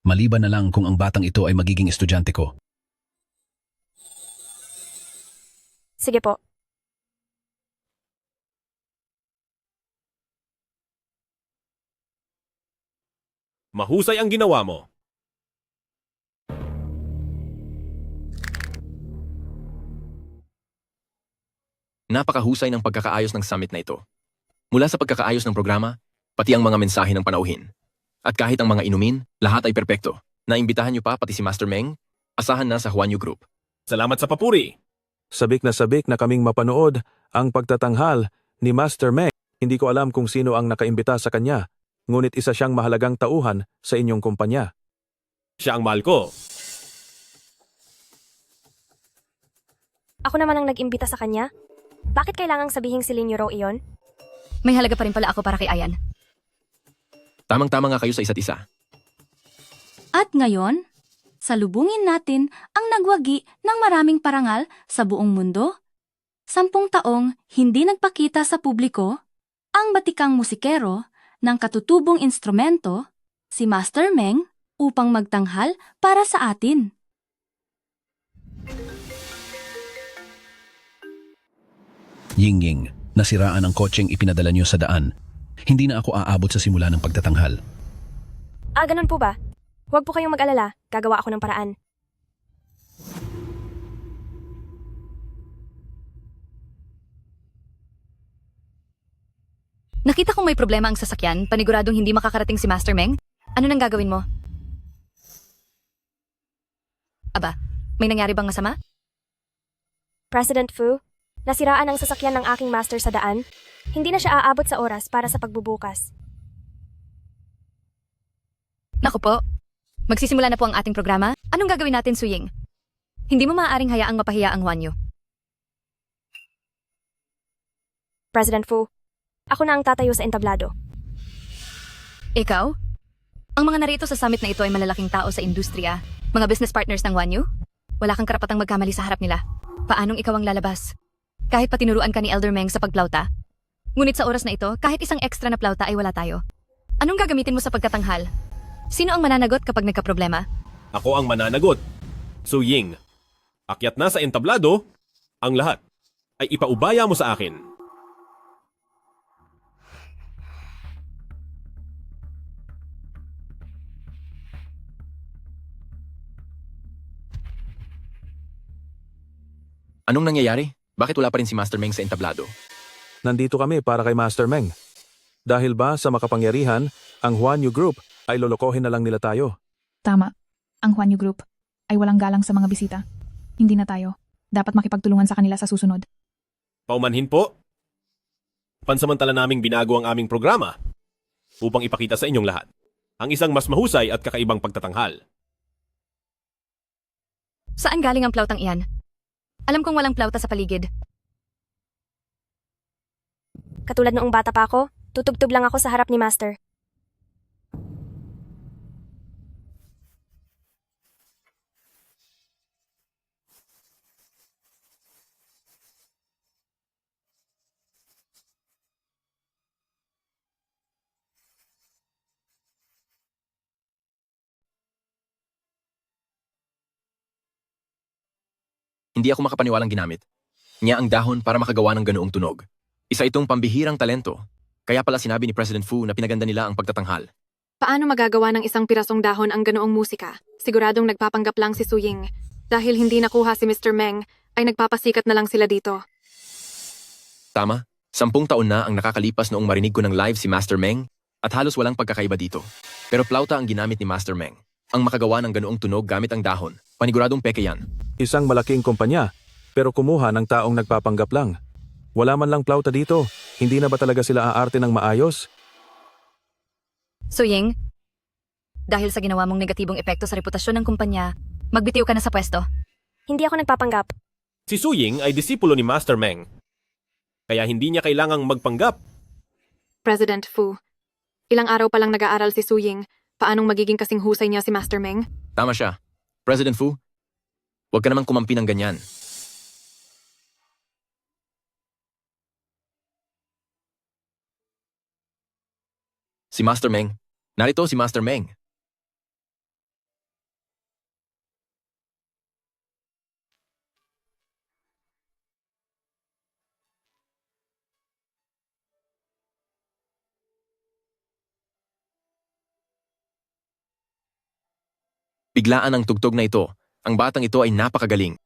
Maliban na lang kung ang batang ito ay magiging estudyante ko. Sige po. Mahusay ang ginawa mo. Napakahusay ng pagkakaayos ng summit na ito. Mula sa pagkakaayos ng programa, pati ang mga mensahe ng panauhin. At kahit ang mga inumin, lahat ay perpekto. Naimbitahan niyo pa pati si Master Meng, asahan na sa Huanyu Group. Salamat sa papuri. Sabik na kaming mapanood ang pagtatanghal ni Master Meng. Hindi ko alam kung sino ang nakaimbita sa kanya, ngunit isa siyang mahalagang tauhan sa inyong kumpanya. Siya ang mahal ko. Ako naman ang nag-imbita sa kanya? Bakit kailangang sabihing si Lin Yuro iyon? May halaga pa rin pala ako para kay Ayan. Tamang-tama nga kayo sa isa't isa. At ngayon, salubungin natin ang nagwagi ng maraming parangal sa buong mundo. 10 taong hindi nagpakita sa publiko, ang batikang musikero ng katutubong instrumento, si Master Meng, upang magtanghal para sa atin. Yingying, nasiraan ang kotseng ipinadala niyo sa daan. Hindi na ako aabot sa simula ng pagtatanghal. Ganun po ba? Huwag po kayong mag-alala, gagawa ako ng paraan. Nakita kong may problema ang sasakyan, paniguradong hindi makakarating si Master Meng. Ano nang gagawin mo? Aba, may nangyari bang masama? President Fu, nasiraan ang sasakyan ng aking master sa daan. Hindi na siya aabot sa oras para sa pagbubukas. Naku po, magsisimula na po ang ating programa. Anong gagawin natin, Suying? Hindi mo maaaring hayaang mapahiya ang Huanyu. President Fu, ako na ang tatayo sa entablado. Ikaw? Ang mga narito sa summit na ito ay malalaking tao sa industriya, mga business partners ng Huanyu. Wala kang karapatang magkamali sa harap nila. Paanong ikaw ang lalabas? Kahit pa tinuruan ka ni Elder Meng sa pagplauta. Ngunit sa oras na ito, kahit isang extra na plauta ay wala tayo. Anong gagamitin mo sa pagkatanghal? Sino ang mananagot kapag nagkaproblema? Ako ang mananagot. Su Ying, akyat na sa entablado, ang lahat ay ipaubaya mo sa akin. Anong nangyayari? Bakit wala pa rin si Master Meng sa entablado? Nandito kami para kay Master Meng. Dahil ba sa makapangyarihan, ang Huanyu Group ay lolokohin na lang nila tayo. Tama. Ang Huanyu Group ay walang galang sa mga bisita. Hindi na tayo. Dapat makipagtulungan sa kanila sa susunod. Paumanhin po. Pansamantala naming binago ang aming programa upang ipakita sa inyong lahat ang isang mas mahusay at kakaibang pagtatanghal. Saan galing ang plautang iyan? Alam kong walang plauta sa paligid. Katulad noong bata pa ako, tutugtog lang ako sa harap ni Master. Hindi ako makapaniwalang ginamit niya ang dahon para makagawa ng ganoong tunog. Isa itong pambihirang talento. Kaya pala sinabi ni President Fu na pinaganda nila ang pagtatanghal. Paano magagawa ng isang pirasong dahon ang ganoong musika? Siguradong nagpapanggap lang si Suying. Dahil hindi nakuha si Mr. Meng, ay nagpapasikat na lang sila dito. Tama, 10 taon na ang nakakalipas noong marinig ko ng live si Master Meng at halos walang pagkakaiba dito. Pero plauta ang ginamit ni Master Meng. Ang makagawa ng ganoong tunog gamit ang dahon. Paniguradong peke yan. Isang malaking kumpanya, pero kumuha ng taong nagpapanggap lang. Wala man lang plauta dito. Hindi na ba talaga sila aarte ng maayos? Suying, dahil sa ginawa mong negatibong epekto sa reputasyon ng kumpanya, magbitiw ka na sa pwesto. Hindi ako nagpapanggap. Si Su Ying ay disipulo ni Master Meng. Kaya hindi niya kailangang magpanggap. President Fu, ilang araw pa lang nag-aaral si Suying. Paanong magiging kasing husay niya si Master Meng? Tama siya. President Fu, huwag ka naman kumampi ng ganyan. Si Master Meng. Narito si Master Meng. Biglaan ang tugtog na ito. Ang batang ito ay napakagaling.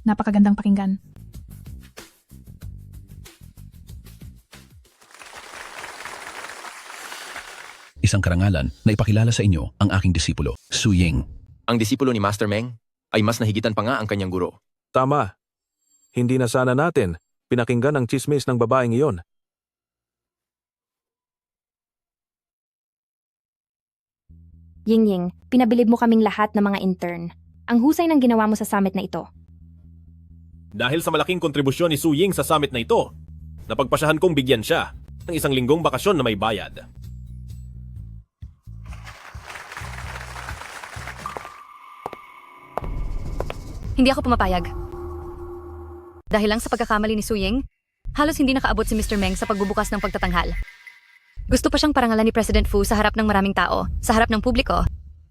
Napakagandang pakinggan. Isang karangalan na ipakilala sa inyo ang aking disipulo, Su Ying. Ang disipulo ni Master Meng ay mas nahigitan pa nga ang kanyang guro. Tama. Hindi na sana natin pinakinggan ang chismis ng babaeng iyon. Ying, pinabilib mo kaming lahat ng mga intern. Ang husay ng ginawa mo sa summit na ito. Dahil sa malaking kontribusyon ni Su Ying sa summit na ito, napagpasyahan kong bigyan siya ng isang linggong bakasyon na may bayad. Hindi ako pumapayag. Dahil lang sa pagkakamali ni Su Ying, halos hindi nakaabot si Mr. Meng sa pagbubukas ng pagtatanghal. Gusto pa siyang parangalan ni President Fu sa harap ng maraming tao, sa harap ng publiko.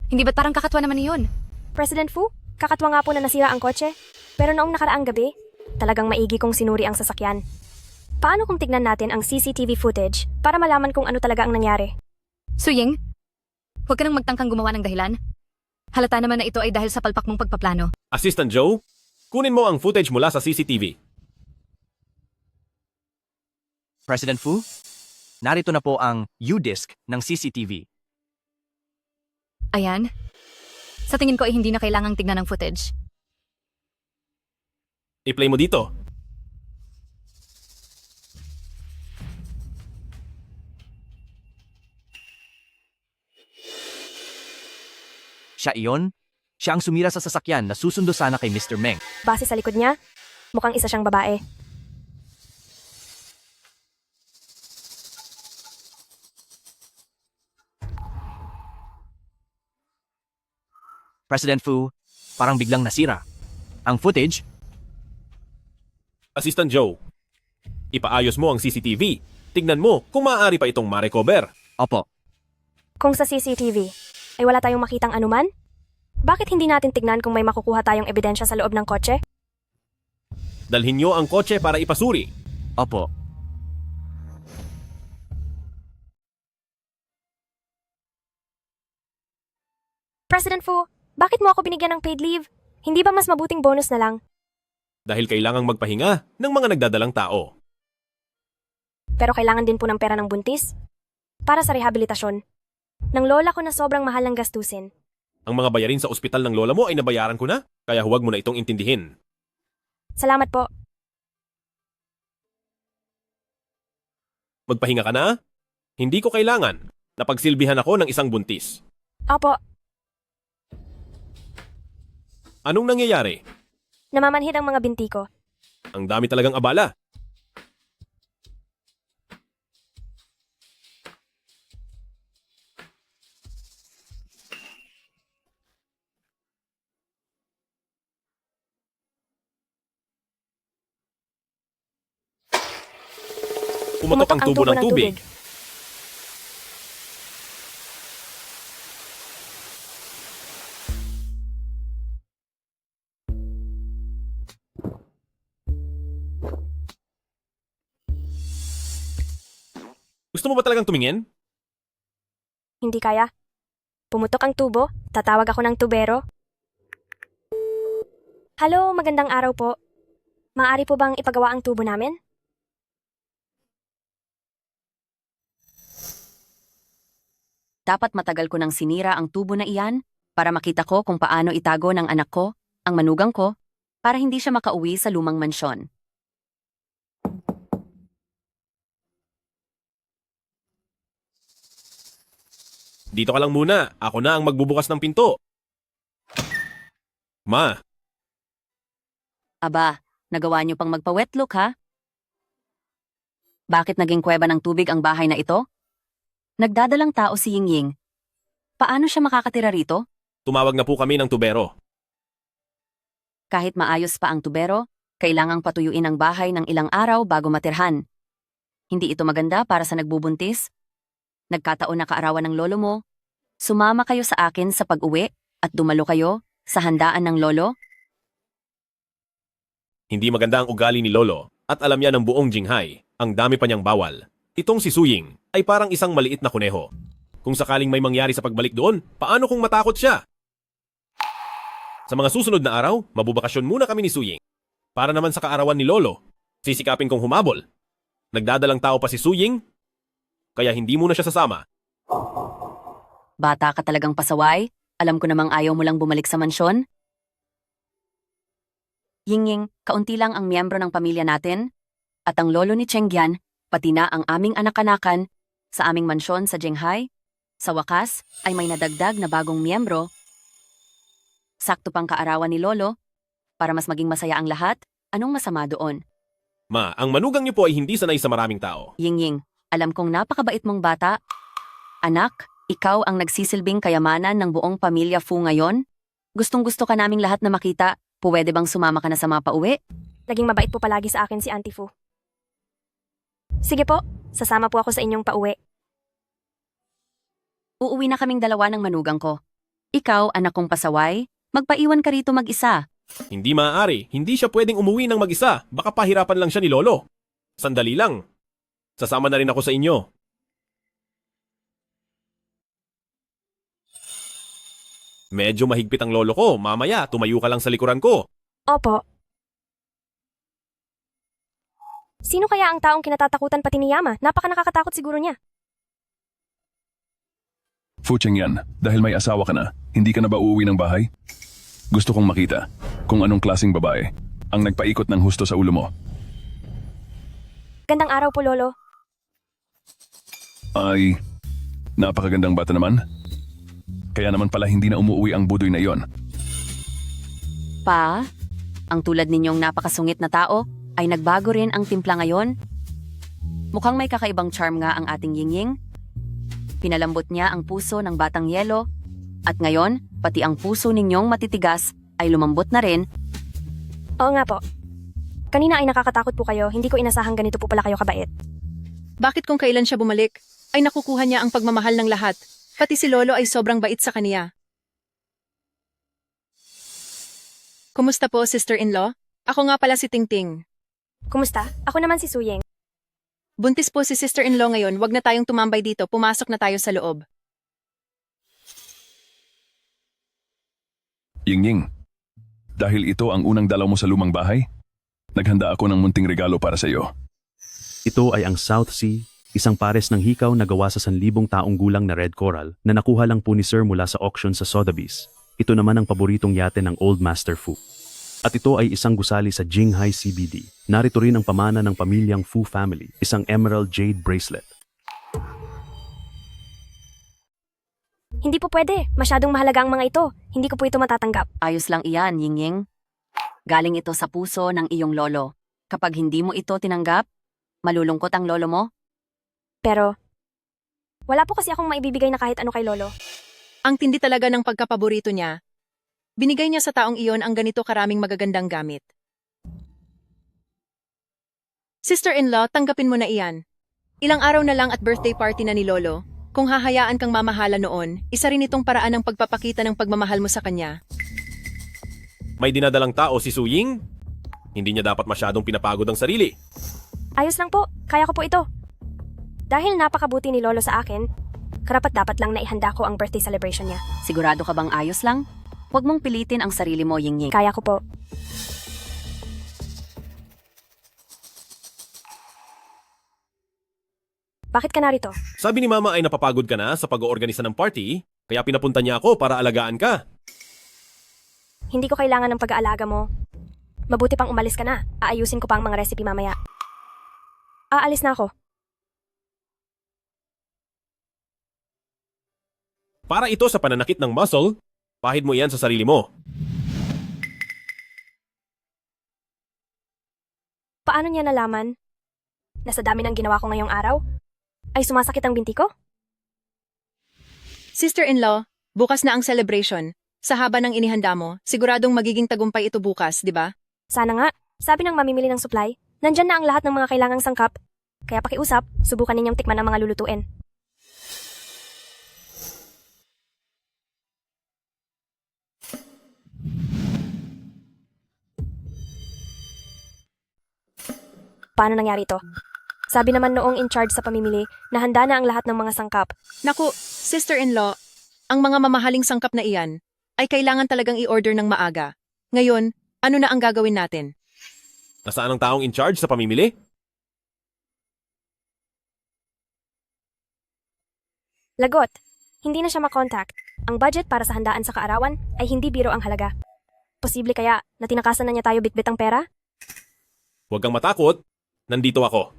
Hindi ba't parang kakatwa naman iyon? President Fu, kakatwa nga po na nasira ang kotse. Pero noong nakaraang gabi, talagang maigi kong sinuri ang sasakyan. Paano kung tignan natin ang CCTV footage para malaman kung ano talaga ang nangyari? Su Ying, huwag ka nang magtangkang gumawa ng dahilan. Halata naman na ito ay dahil sa palpak mong pagpaplano. Assistant Joe, kunin mo ang footage mula sa CCTV. President Fu, narito na po ang U-Disc ng CCTV. Ayan. Sa tingin ko ay hindi na kailangang tignan ng footage. I-play mo dito. Siya iyon? Siya ang sumira sa sasakyan na susundo sana kay Mr. Meng. Base sa likod niya, mukhang isa siyang babae. President Fu, parang biglang nasira. Ang footage, Assistant Joe, ipaayos mo ang CCTV. Tignan mo kung maaari pa itong ma-recover. Opo. Kung sa CCTV ay wala tayong makitang anuman, bakit hindi natin tignan kung may makukuha tayong ebidensya sa loob ng kotse? Dalhin nyo ang kotse para ipasuri. Opo. President Fu, bakit mo ako binigyan ng paid leave? Hindi ba mas mabuting bonus na lang? Dahil kailangang magpahinga ng mga nagdadalang tao. Pero kailangan din po ng pera ng buntis para sa rehabilitasyon. Ng lola ko na sobrang mahal ng gastusin. Ang mga bayarin sa ospital ng lola mo ay nabayaran ko na, kaya huwag mo na itong intindihin. Salamat po. Magpahinga ka na? Hindi ko kailangan. Napagsilbihan ako ng isang buntis. Opo, Anong nangyayari? namamanhid ang mga binti ko. Ang dami talagang abala. Pumutok ang tubo ng tubig. Gusto mo ba talagang tumingin? Hindi kaya. Pumutok ang tubo, tatawag ako ng tubero. Hello, magandang araw po. Maaari po bang ipagawa ang tubo namin? Dapat matagal ko nang sinira ang tubo na iyan para makita ko kung paano itago ng anak ko, ang manugang ko, para hindi siya makauwi sa lumang mansyon. Dito ka lang muna. Ako na ang magbubukas ng pinto. Ma, Aba, nagawa niyo pang magpa-wet look ha? Bakit naging kuweba ng tubig ang bahay na ito? Nagdadalang tao si Yingying. Paano siya makakatira rito? tumawag na po kami ng tubero. Kahit maayos pa ang tubero, kailangang patuyuin ang bahay ng ilang araw bago matirhan. Hindi ito maganda para sa nagbubuntis. Nagkataon na kaarawan ng lolo mo. Sumama kayo sa akin sa pag-uwi at dumalo kayo sa handaan ng lolo. Hindi maganda ang ugali ni Lolo at alam niya ng buong Jinghai. Ang dami pa niyang bawal. Itong si Suying ay parang isang maliit na kuneho. Kung sakaling may mangyari sa pagbalik doon, paano kung matakot siya? Sa mga susunod na araw, mabubakasyon muna kami ni Suying. Para naman sa kaarawan ni Lolo, sisikapin kong humabol. Nagdadalang tao pa si Suying, kaya hindi muna siya sasama. Bata ka talagang pasaway? Alam ko namang ayaw mo lang bumalik sa mansyon. Yingying, kaunti lang ang miyembro ng pamilya natin, at ang lolo ni Chengyan, pati na ang aming anak-anakan, sa aming mansyon sa Jinghai. Sa wakas, ay may nadagdag na bagong miyembro. Sakto pang kaarawan ni Lolo, para mas maging masaya ang lahat, anong masama doon? Ma, ang manugang niyo po ay hindi sanay sa maraming tao. Yingying, alam kong napakabait mong bata. Anak, ikaw ang nagsisilbing kayamanan ng buong pamilya Fu ngayon? Gustong-gusto ka naming lahat na makita. Pwede bang sumama ka na sa mga pauwi? Naging mabait po palagi sa akin si Auntie Fu. Sige po, sasama po ako sa inyong pauwi. Uuwi na kaming dalawa ng manugang ko. Ikaw, anak kong pasaway, magpaiwan ka rito mag-isa. Hindi maaari, hindi siya pwedeng umuwi ng mag-isa. Baka pahirapan lang siya ni Lolo. Sandali lang. Sasama na rin ako sa inyo. Medyo mahigpit ang lolo ko. Mamaya, tumayo ka lang sa likuran ko. Opo. Sino kaya ang taong kinatatakutan pati ni Yama? Napaka nakakatakot siguro niya. Fu Chengyan, dahil may asawa ka na, hindi ka na ba uuwi ng bahay? Gusto kong makita kung anong klaseng babae ang nagpaikot ng husto sa ulo mo. Gandang araw po, Lolo. Ay, napakagandang bata naman. Kaya naman pala hindi na umuwi ang budoy na iyon. Pa, ang tulad ninyong napakasungit na tao, ay nagbago rin ang timpla ngayon. Mukhang may kakaibang charm nga ang ating Yingying. Pinalambot niya ang puso ng batang yelo, at ngayon, pati ang puso ninyong matitigas ay lumambot na rin. Oo nga po. Kanina ay nakakatakot po kayo, hindi ko inasahang ganito po pala kayo kabait. Bakit kung kailan siya bumalik, ay nakukuha niya ang pagmamahal ng lahat? Pati si Lolo ay sobrang bait sa kaniya. Kumusta po, sister-in-law? Ako nga pala si Tingting. Kumusta? Ako naman si Suying. Buntis po si sister-in-law ngayon, wag na tayong tumambay dito, pumasok na tayo sa loob. Yingying, dahil ito ang unang dalaw mo sa lumang bahay, naghanda ako ng munting regalo para sa iyo. Ito ay ang South Sea, isang pares ng hikaw na gawa sa 1,000 taong gulang na red coral na nakuha lang po ni Sir mula sa auction sa Sotheby's. Ito naman ang paboritong yate ng Old Master Fu. At ito ay isang gusali sa Jinghai CBD. Narito rin ang pamana ng pamilyang Fu family, isang emerald jade bracelet. Hindi po pwede. Masyadong mahalaga ang mga ito. Hindi ko po ito matatanggap. Ayos lang iyan, Yingying. Galing ito sa puso ng iyong lolo. Kapag hindi mo ito tinanggap, malulungkot ang lolo mo. Pero, wala po kasi akong maibibigay na kahit ano kay Lolo. Ang tindi talaga ng pagkapaborito niya. Binigay niya sa taong iyon ang ganito karaming magagandang gamit. Sister-in-law, tanggapin mo na iyan. Ilang araw na lang at birthday party na ni Lolo. Kung hahayaan kang mamahala noon, isa rin itong paraan ng pagpapakita ng pagmamahal mo sa kanya. May dinadalang tao si Suying. Hindi niya dapat masyadong pinapagod ang sarili. Ayos lang po. Kaya ko po ito. Dahil napakabuti ni Lolo sa akin, karapat-dapat lang na ihanda ko ang birthday celebration niya. Sigurado ka bang ayos lang? Huwag mong pilitin ang sarili mo, Yingying. Kaya ko po. Bakit ka narito? Sabi ni Mama ay napapagod ka na sa pag-oorganisa ng party, kaya pinapunta niya ako para alagaan ka. Hindi ko kailangan ng pag-aalaga mo. Mabuti pang umalis ka na. Aayusin ko pa ang mga recipe mamaya. Aalis na ako. Para ito sa pananakit ng muscle, pahid mo iyan sa sarili mo. Paano niya nalaman na sa dami ng ginawa ko ngayong araw, ay sumasakit ang binti ko? Sister-in-law, bukas na ang celebration. Sa haba ng inihanda mo, siguradong magiging tagumpay ito bukas, di ba? Sana nga. Sabi ng mamimili ng supply, nandyan na ang lahat ng mga kailangang sangkap. Kaya pakiusap, subukan ninyong tikman ang mga lulutuin. Paano nangyari ito? Sabi naman noong in charge sa pamimili na handa na ang lahat ng mga sangkap. Naku, sister-in-law, ang mga mamahaling sangkap na iyan ay kailangan talagang i-order ng maaga. Ngayon, ano na ang gagawin natin? Nasaan ang taong in charge sa pamimili? Lagot, hindi na siya makontakt. Ang budget para sa handaan sa kaarawan ay hindi biro ang halaga. Posible kaya na tinakasan na niya tayo bitbit ang pera? Huwag kang matakot. Nandito ako.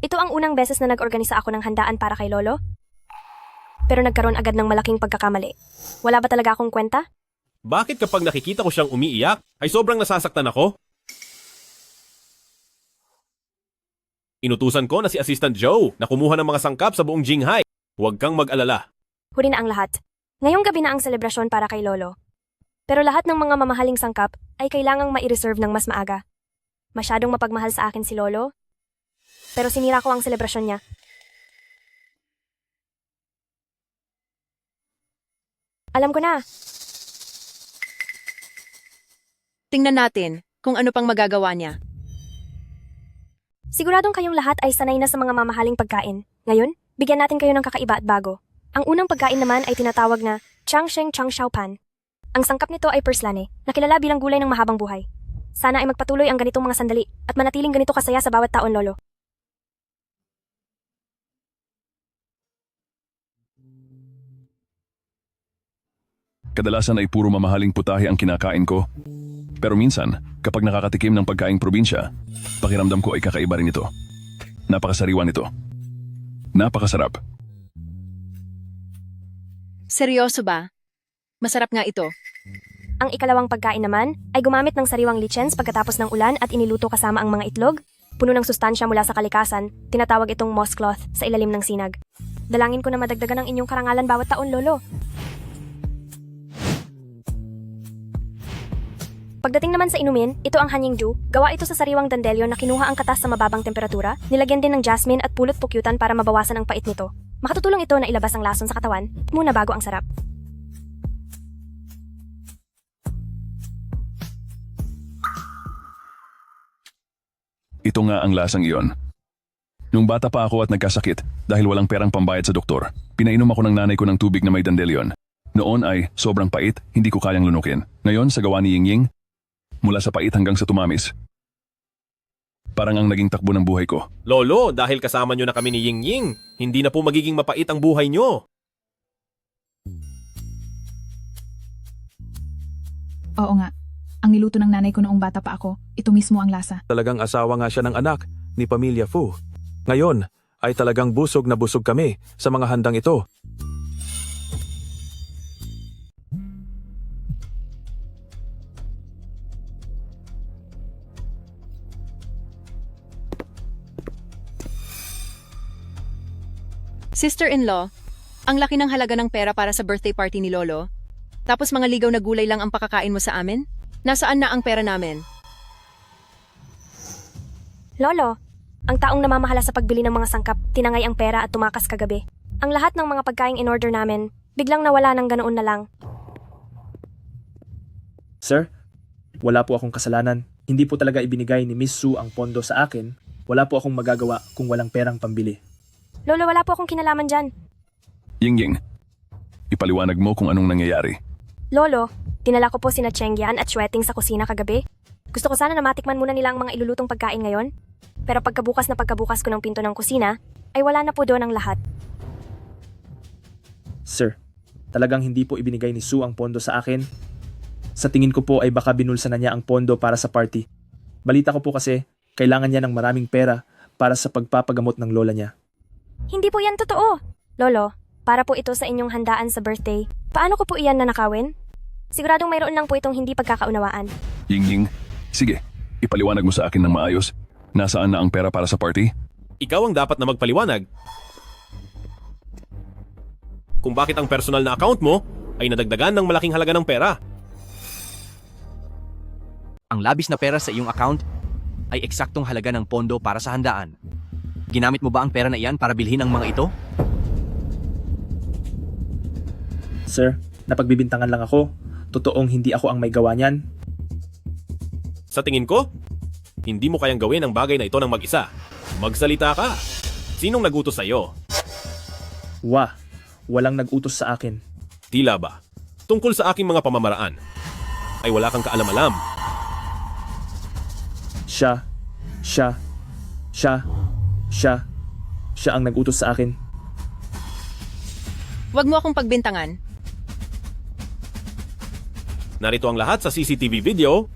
Ito ang unang beses na nag-organisa ako ng handaan para kay Lolo. Pero nagkaroon agad ng malaking pagkakamali. Wala ba talaga akong kwenta? Bakit kapag nakikita ko siyang umiiyak, ay sobrang nasasaktan ako? Inutusan ko na si Assistant Joe na kumuha ng mga sangkap sa buong Jinghai. Huwag kang mag-alala. Huli na ang lahat. Ngayong gabi na ang selebrasyon para kay Lolo. Pero lahat ng mga mamahaling sangkap ay kailangang mai-reserve ng mas maaga. Masyadong mapagmahal sa akin si Lolo. Pero sinira ko ang selebrasyon niya. Alam ko na. Tingnan natin kung ano pang magagawa niya. Siguradong kayong lahat ay sanay na sa mga mamahaling pagkain. Ngayon, bigyan natin kayo ng kakaiba at bago. Ang unang pagkain naman ay tinatawag na Changsheng Changshaopan. Ang sangkap nito ay perslane, na kilala bilang gulay ng mahabang buhay. Sana ay magpatuloy ang ganitong mga sandali at manatiling ganito kasaya sa bawat taon, Lolo. Kadalasan ay puro mamahaling putahe ang kinakain ko. Pero minsan, kapag nakakatikim ng pagkaing probinsya, pakiramdam ko ay kakaiba rin ito. Napakasariwa nito. Napakasarap. Seryoso ba? Masarap nga ito. Ang ikalawang pagkain naman ay gumamit ng sariwang lichens pagkatapos ng ulan at iniluto kasama ang mga itlog, puno ng sustansya mula sa kalikasan, tinatawag itong moss cloth sa ilalim ng sinag. Dalangin ko na madagdagan ang inyong karangalan bawat taon, Lolo. Pagdating naman sa inumin, ito ang hanyingju. Gawa ito sa sariwang dandelyo na kinuha ang katas sa mababang temperatura, nilagyan din ng jasmine at pulot pukyutan para mabawasan ang pait nito. Makatutulong ito na ilabas ang lason sa katawan, muna bago ang sarap. Ito nga ang lasang iyon. Nung bata pa ako at nagkasakit dahil walang perang pambayad sa doktor, pinainom ako ng nanay ko ng tubig na may dandelyon. Noon ay sobrang pait, hindi ko kayang lunukin. Ngayon sa gawa ni Yingying, mula sa pait hanggang sa tumamis. Parang ang naging takbo ng buhay ko. Lolo, dahil kasama nyo na kami ni Yingying, hindi na po magiging mapait ang buhay nyo. Oo nga. Ang niluto ng nanay ko noong bata pa ako, ito mismo ang lasa. Talagang asawa nga siya ng anak ni Pamilya Fu. Ngayon ay talagang busog na busog kami sa mga handang ito. Sister-in-law, ang laki ng halaga ng pera para sa birthday party ni Lolo. Tapos mga ligaw na gulay lang ang pakakain mo sa amin? Nasaan na ang pera namin? Lolo, ang taong namamahala sa pagbili ng mga sangkap, tinangay ang pera at tumakas kagabi. Ang lahat ng mga pagkaing in-order namin, biglang nawala ng ganoon na lang. Sir, wala po akong kasalanan. Hindi po talaga ibinigay ni Miss Su ang pondo sa akin. Wala po akong magagawa kung walang perang pambili. Lolo, wala po akong kinalaman dyan. Yingying, ipaliwanag mo kung anong nangyayari. Lolo, dinala ko po sina Chengyan at Shueting sa kusina kagabi. Gusto ko sana na matikman muna nila ang mga ilulutong pagkain ngayon. Pero pagkabukas ko ng pinto ng kusina, ay wala na po doon ang lahat. Sir, talagang hindi po ibinigay ni Su ang pondo sa akin. Sa tingin ko po ay baka binulsa na niya ang pondo para sa party. Balita ko po kasi, kailangan niya ng maraming pera para sa pagpapagamot ng lola niya. Hindi po yan totoo. Lolo, para po ito sa inyong handaan sa birthday. Paano ko po iyan nanakawin? Siguradong mayroon lang po itong hindi pagkakaunawaan. Yingying, sige, ipaliwanag mo sa akin ng maayos. Nasaan na ang pera para sa party? Ikaw ang dapat na magpaliwanag. Kung bakit ang personal na account mo ay nadagdagan ng malaking halaga ng pera. Ang labis na pera sa iyong account ay eksaktong halaga ng pondo para sa handaan. Ginamit mo ba ang pera na iyan para bilhin ang mga ito? Sir, napagbibintangan lang ako. Totoong hindi ako ang may gawa niyan. Sa tingin ko, hindi mo kayang gawin ang bagay na ito ng mag-isa. Magsalita ka. Sinong nagutos sa'yo? Walang nag-utos sa akin. Tila ba? Tungkol sa aking mga pamamaraan, ay wala kang kaalam-alam. Siya ang nag-utos sa akin. Huwag mo akong pagbintangan. Narito ang lahat sa CCTV video.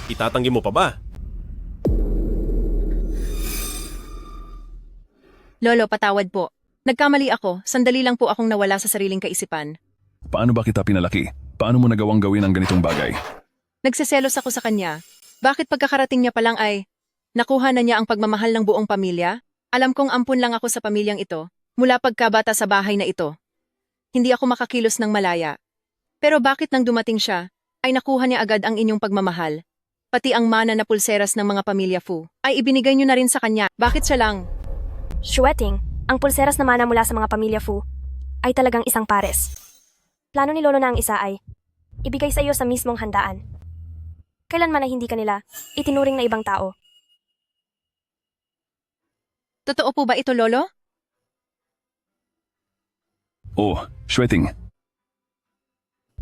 Itatanggi mo pa ba? Lolo, patawad po. Nagkamali ako. Sandali lang po akong nawala sa sariling kaisipan. Paano ba kita pinalaki? Paano mo nagawang gawin ang ganitong bagay? Nagseselos ako sa kanya. Bakit pagkakarating niya pa lang ay nakuha na niya ang pagmamahal ng buong pamilya? Alam kong ampun lang ako sa pamilyang ito mula pagkabata sa bahay na ito. Hindi ako makakilos ng malaya. Pero bakit nang dumating siya, ay nakuha niya agad ang inyong pagmamahal? Pati ang mana na pulseras ng mga pamilya Fu ay ibinigay niyo na rin sa kanya. Bakit siya lang? Shueting, ang pulseras na mana mula sa mga pamilya Fu ay talagang isang pares. Plano ni Lolo na ang isa ay ibigay sa iyo sa mismong handaan. Kailanman ay hindi kanila itinuring na ibang tao. Totoo po ba ito, Lolo? Oh, Sweating.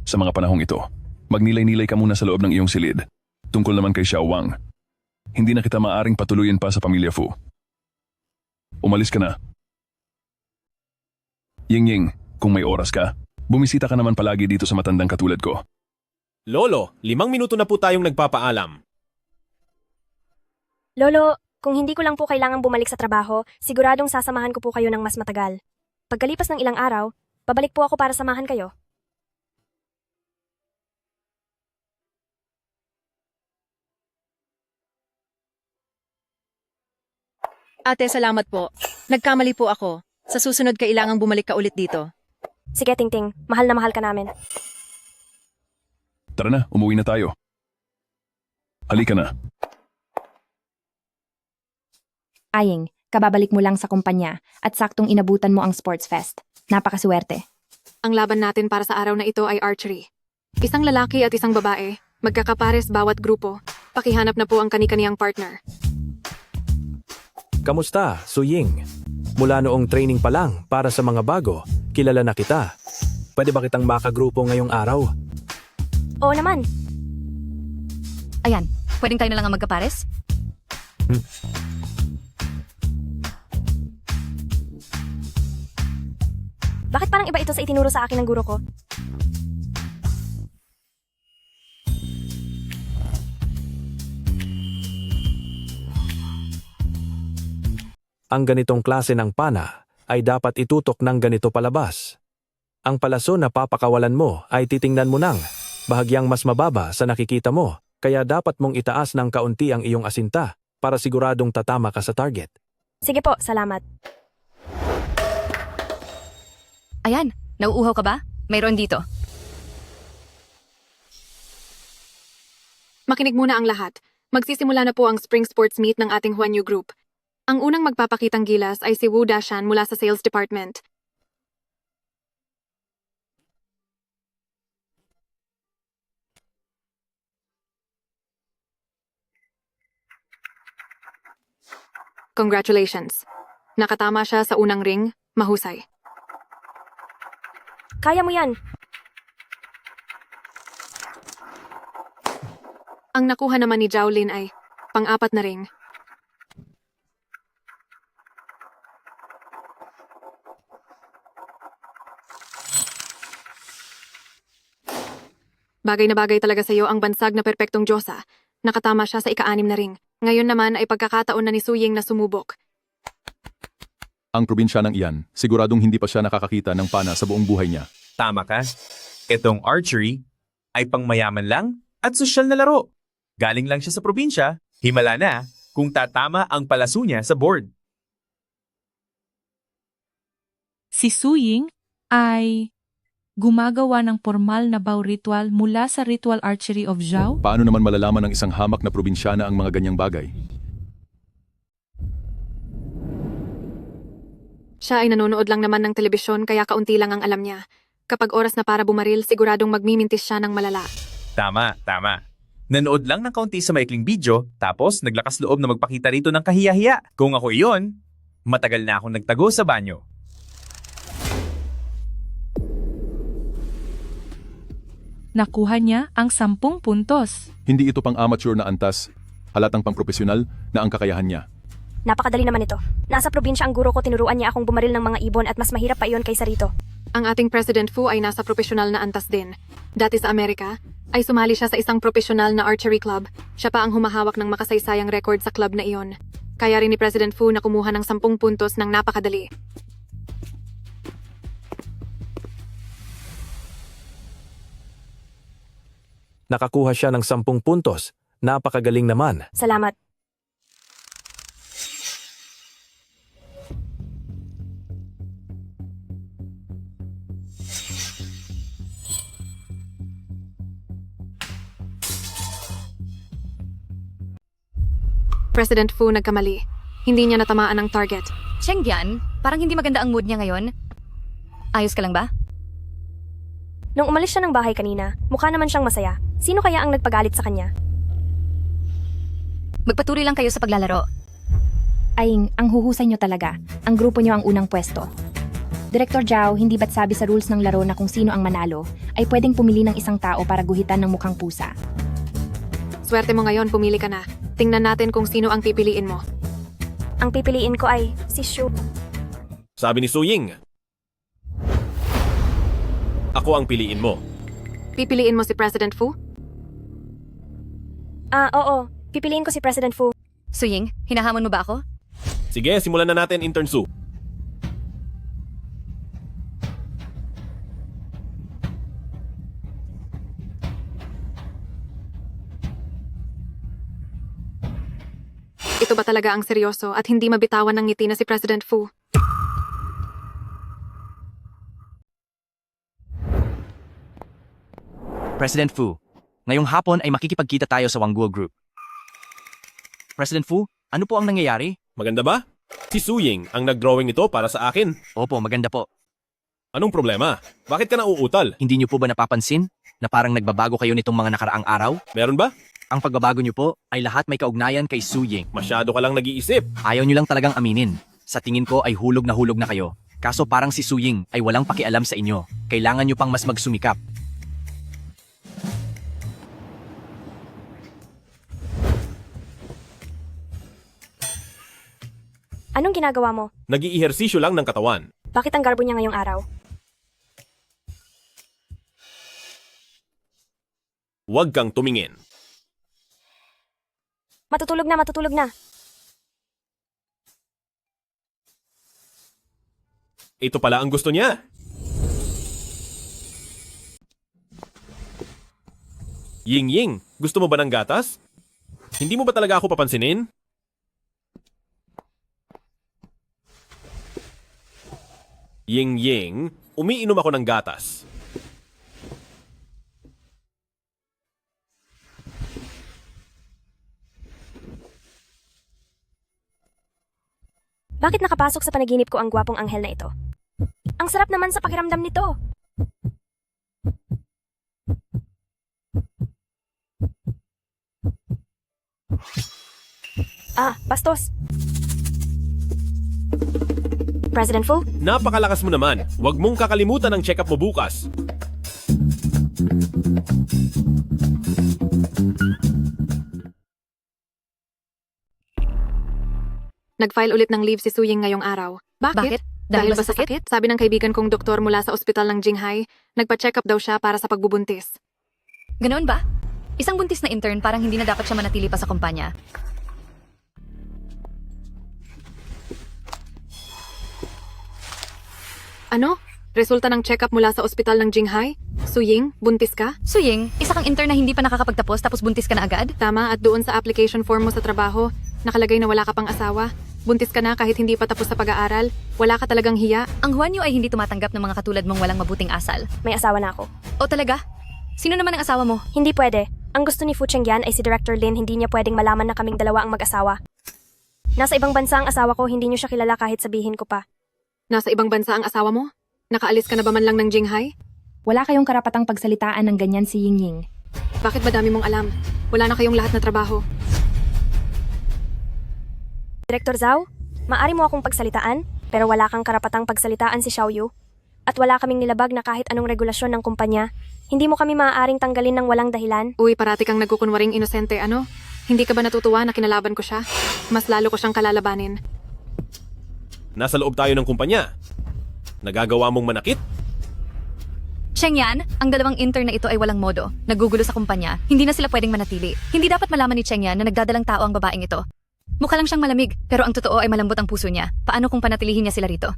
Sa mga panahong ito, magnilay-nilay ka muna sa loob ng iyong silid. Tungkol naman kay Xiao Wang. Hindi na kita maaring patuloyin pa sa pamilya Fu. Umalis ka na. Ying, kung may oras ka, bumisita ka naman palagi dito sa matandang katulad ko. Lolo, 5 minuto na po tayong nagpapaalam. Lolo, kung hindi ko lang po kailangang bumalik sa trabaho, siguradong sasamahan ko po kayo ng mas matagal. Pagkalipas ng ilang araw, babalik po ako para samahan kayo. Ate, salamat po. Nagkamali po ako. Sa susunod kailangang bumalik ka ulit dito. Sige, Tingting. Mahal na mahal ka namin. Tara na, umuwi na tayo. Halika na. Aying, kababalik mo lang sa kumpanya at saktong inabutan mo ang sports fest. Napakaswerte. Ang laban natin para sa araw na ito ay archery. Isang lalaki at isang babae, magkakapares bawat grupo. Pakihanap na po ang kani-kaniyang partner. Kamusta, Suying? Mula noong training pa lang para sa mga bago, kilala na kita. Pwede ba kitang makagrupo ngayong araw? Oo naman. Ayan, pwedeng tayo na lang ang magkapares? Bakit parang iba ito sa itinuro sa akin ng guro ko? Ang ganitong klase ng pana ay dapat itutok ng ganito palabas. Ang palaso na papakawalan mo ay titingnan mo ng bahagyang mas mababa sa nakikita mo, kaya dapat mong itaas ng kaunti ang iyong asinta para siguradong tatama ka sa target. Sige po, salamat. Ayan, nauuhaw ka ba? Mayroon dito. Makinig muna ang lahat. Magsisimula na po ang Spring Sports Meet ng ating Huanyu Group. Ang unang magpapakitang gilas ay si Wu Dashan mula sa Sales Department. Congratulations. Nakatama siya sa unang ring, mahusay. Kaya mo yan. Ang nakuha naman ni Zhao Lin ay pang-apat na ring. Bagay na bagay talaga sa iyo ang bansag na perpektong Diyosa. Nakatama siya sa ika-6 na ring. Ngayon naman ay pagkakataon na ni Suying na sumubok. Ang probinsya ng iyan, siguradong hindi pa siya nakakakita ng pana sa buong buhay niya. Tama ka. Itong archery ay pangmayaman lang at sosyal na laro. Galing lang siya sa probinsya, himala na kung tatama ang palaso niya sa board. Si Suying ay gumagawa ng formal na bow ritual mula sa ritual archery of Zhao? Paano naman malalaman ng isang hamak na probinsyana ang mga ganyang bagay? Siya ay nanonood lang naman ng telebisyon kaya kaunti lang ang alam niya. Kapag oras na para bumaril, siguradong magmimintis siya ng malala. Tama, tama. Nanood lang ng kaunti sa maikling video, tapos naglakas loob na magpakita rito ng kahiya-hiya. Kung ako iyon, matagal na akong nagtago sa banyo. Nakuha niya ang 10 puntos. Hindi ito pang amateur na antas, halatang pang profesional na ang kakayahan niya. Napakadali naman ito. Nasa probinsya ang guro ko, tinuruan niya akong bumaril ng mga ibon at mas mahirap pa iyon kaysa rito. Ang ating President Fu ay nasa profesional na antas din. Dati sa Amerika, ay sumali siya sa isang profesional na archery club. Siya pa ang humahawak ng makasaysayang record sa club na iyon. Kaya rin ni President Fu na kumuha ng 10 puntos ng napakadali. Nakakuha siya ng 10 puntos. Napakagaling naman. Salamat. President Fu nagkamali. Hindi niya natamaan ang target. Chengyan, parang hindi maganda ang mood niya ngayon. Ayos ka lang ba? Nung umalis siya ng bahay kanina, mukha naman siyang masaya. Sino kaya ang nagpagalit sa kanya? Magpatuloy lang kayo sa paglalaro. Aing, ang huhusay nyo talaga. Ang grupo nyo ang unang pwesto. Director Zhao, hindi ba't sabi sa rules ng laro na kung sino ang manalo, ay pwedeng pumili ng isang tao para guhitan ng mukhang pusa? Swerte mo ngayon, pumili ka na. Tingnan natin kung sino ang pipiliin mo. Ang pipiliin ko ay si Shu. Sabi ni Su Ying. Ako ang piliin mo. Pipiliin mo si President Fu? Oo. Pipiliin ko si President Fu. Suying, hinahamon mo ba ako? Sige, simulan na natin, Intern Su. Ito ba talaga ang seryoso at hindi mabitawan ng ngiti na si President Fu? President Fu, ngayong hapon ay makikipagkita tayo sa Wangguo Group. President Fu, ano po ang nangyayari? Maganda ba? Si Su Ying ang nag-drawing nito para sa akin. Opo, maganda po. Anong problema? Bakit ka nauutal? Hindi niyo po ba napapansin na parang nagbabago kayo nitong mga nakaraang araw? Meron ba? Ang pagbabago niyo po ay lahat may kaugnayan kay Su Ying. Masyado ka lang nag-iisip. Ayaw niyo lang talagang aminin. Sa tingin ko ay hulog na kayo. Kaso parang si Su Ying ay walang pakialam sa inyo. Kailangan niyo pang mas magsumikap. Anong ginagawa mo? Nag-iihersisyo lang ng katawan. Bakit ang garbo niya ngayong araw? Huwag kang tumingin. Matutulog na. Ito pala ang gusto niya. Ying, gusto mo ba ng gatas? Hindi mo ba talaga ako papansinin? Ying, umiinom ako ng gatas. Bakit nakapasok sa panaginip ko ang gwapong anghel na ito? Ang sarap naman sa pakiramdam nito. Bastos. President Fu? Napakalakas mo naman. Huwag mong kakalimutan ang check-up mo bukas. Nag-file ulit ng leave si Su Ying ngayong araw. Bakit? Dahil ba sakit? Sabi ng kaibigan kong doktor mula sa ospital ng Jinghai, nagpa-check up daw siya para sa pagbubuntis. Ganoon ba? Isang buntis na intern parang hindi na dapat siya manatili pa sa kumpanya. Ano? Resulta ng check-up mula sa ospital ng Jinghai? Su Ying, buntis ka? Su Ying, isa kang intern na hindi pa nakakapagtapos tapos buntis ka na agad? Tama, at doon sa application form mo sa trabaho, nakalagay na wala ka pang asawa. Buntis ka na kahit hindi pa tapos sa pag-aaral. Wala ka talagang hiya. Ang Huanyo ay hindi tumatanggap ng mga katulad mong walang mabuting asal. May asawa na ako. O talaga? Sino naman ang asawa mo? Hindi pwede. Ang gusto ni Fu Chengyan ay si Director Lin, hindi niya pwedeng malaman na kaming dalawa ang mag-asawa. Nasa ibang bansa ang asawa ko, hindi niyo siya kilala kahit sabihin ko pa. Nasa ibang bansa ang asawa mo? Nakaalis ka na ba man lang ng Jinghai? Wala kayong karapatang pagsalitaan ng ganyan si Ying. Bakit ba dami mong alam? Wala na kayong lahat na trabaho. Director Zhao, maari mo akong pagsalitaan, pero wala kang karapatang pagsalitaan si Xiaoyu. At wala kaming nilabag na kahit anong regulasyon ng kumpanya. Hindi mo kami maaaring tanggalin ng walang dahilan. Uy, parati kang nagkukunwaring inosente, ano? Hindi ka ba natutuwa na kinalaban ko siya? Mas lalo ko siyang kalalabanin. Nasa loob tayo ng kumpanya. Nagagawa mong manakit? Chengyan, ang dalawang intern na ito ay walang modo. Nagugulo sa kumpanya. Hindi na sila pwedeng manatili. Hindi dapat malaman ni Chengyan na nagdadalang tao ang babaeng ito. Mukha lang siyang malamig, pero ang totoo ay malambot ang puso niya. Paano kung panatilihin niya sila rito?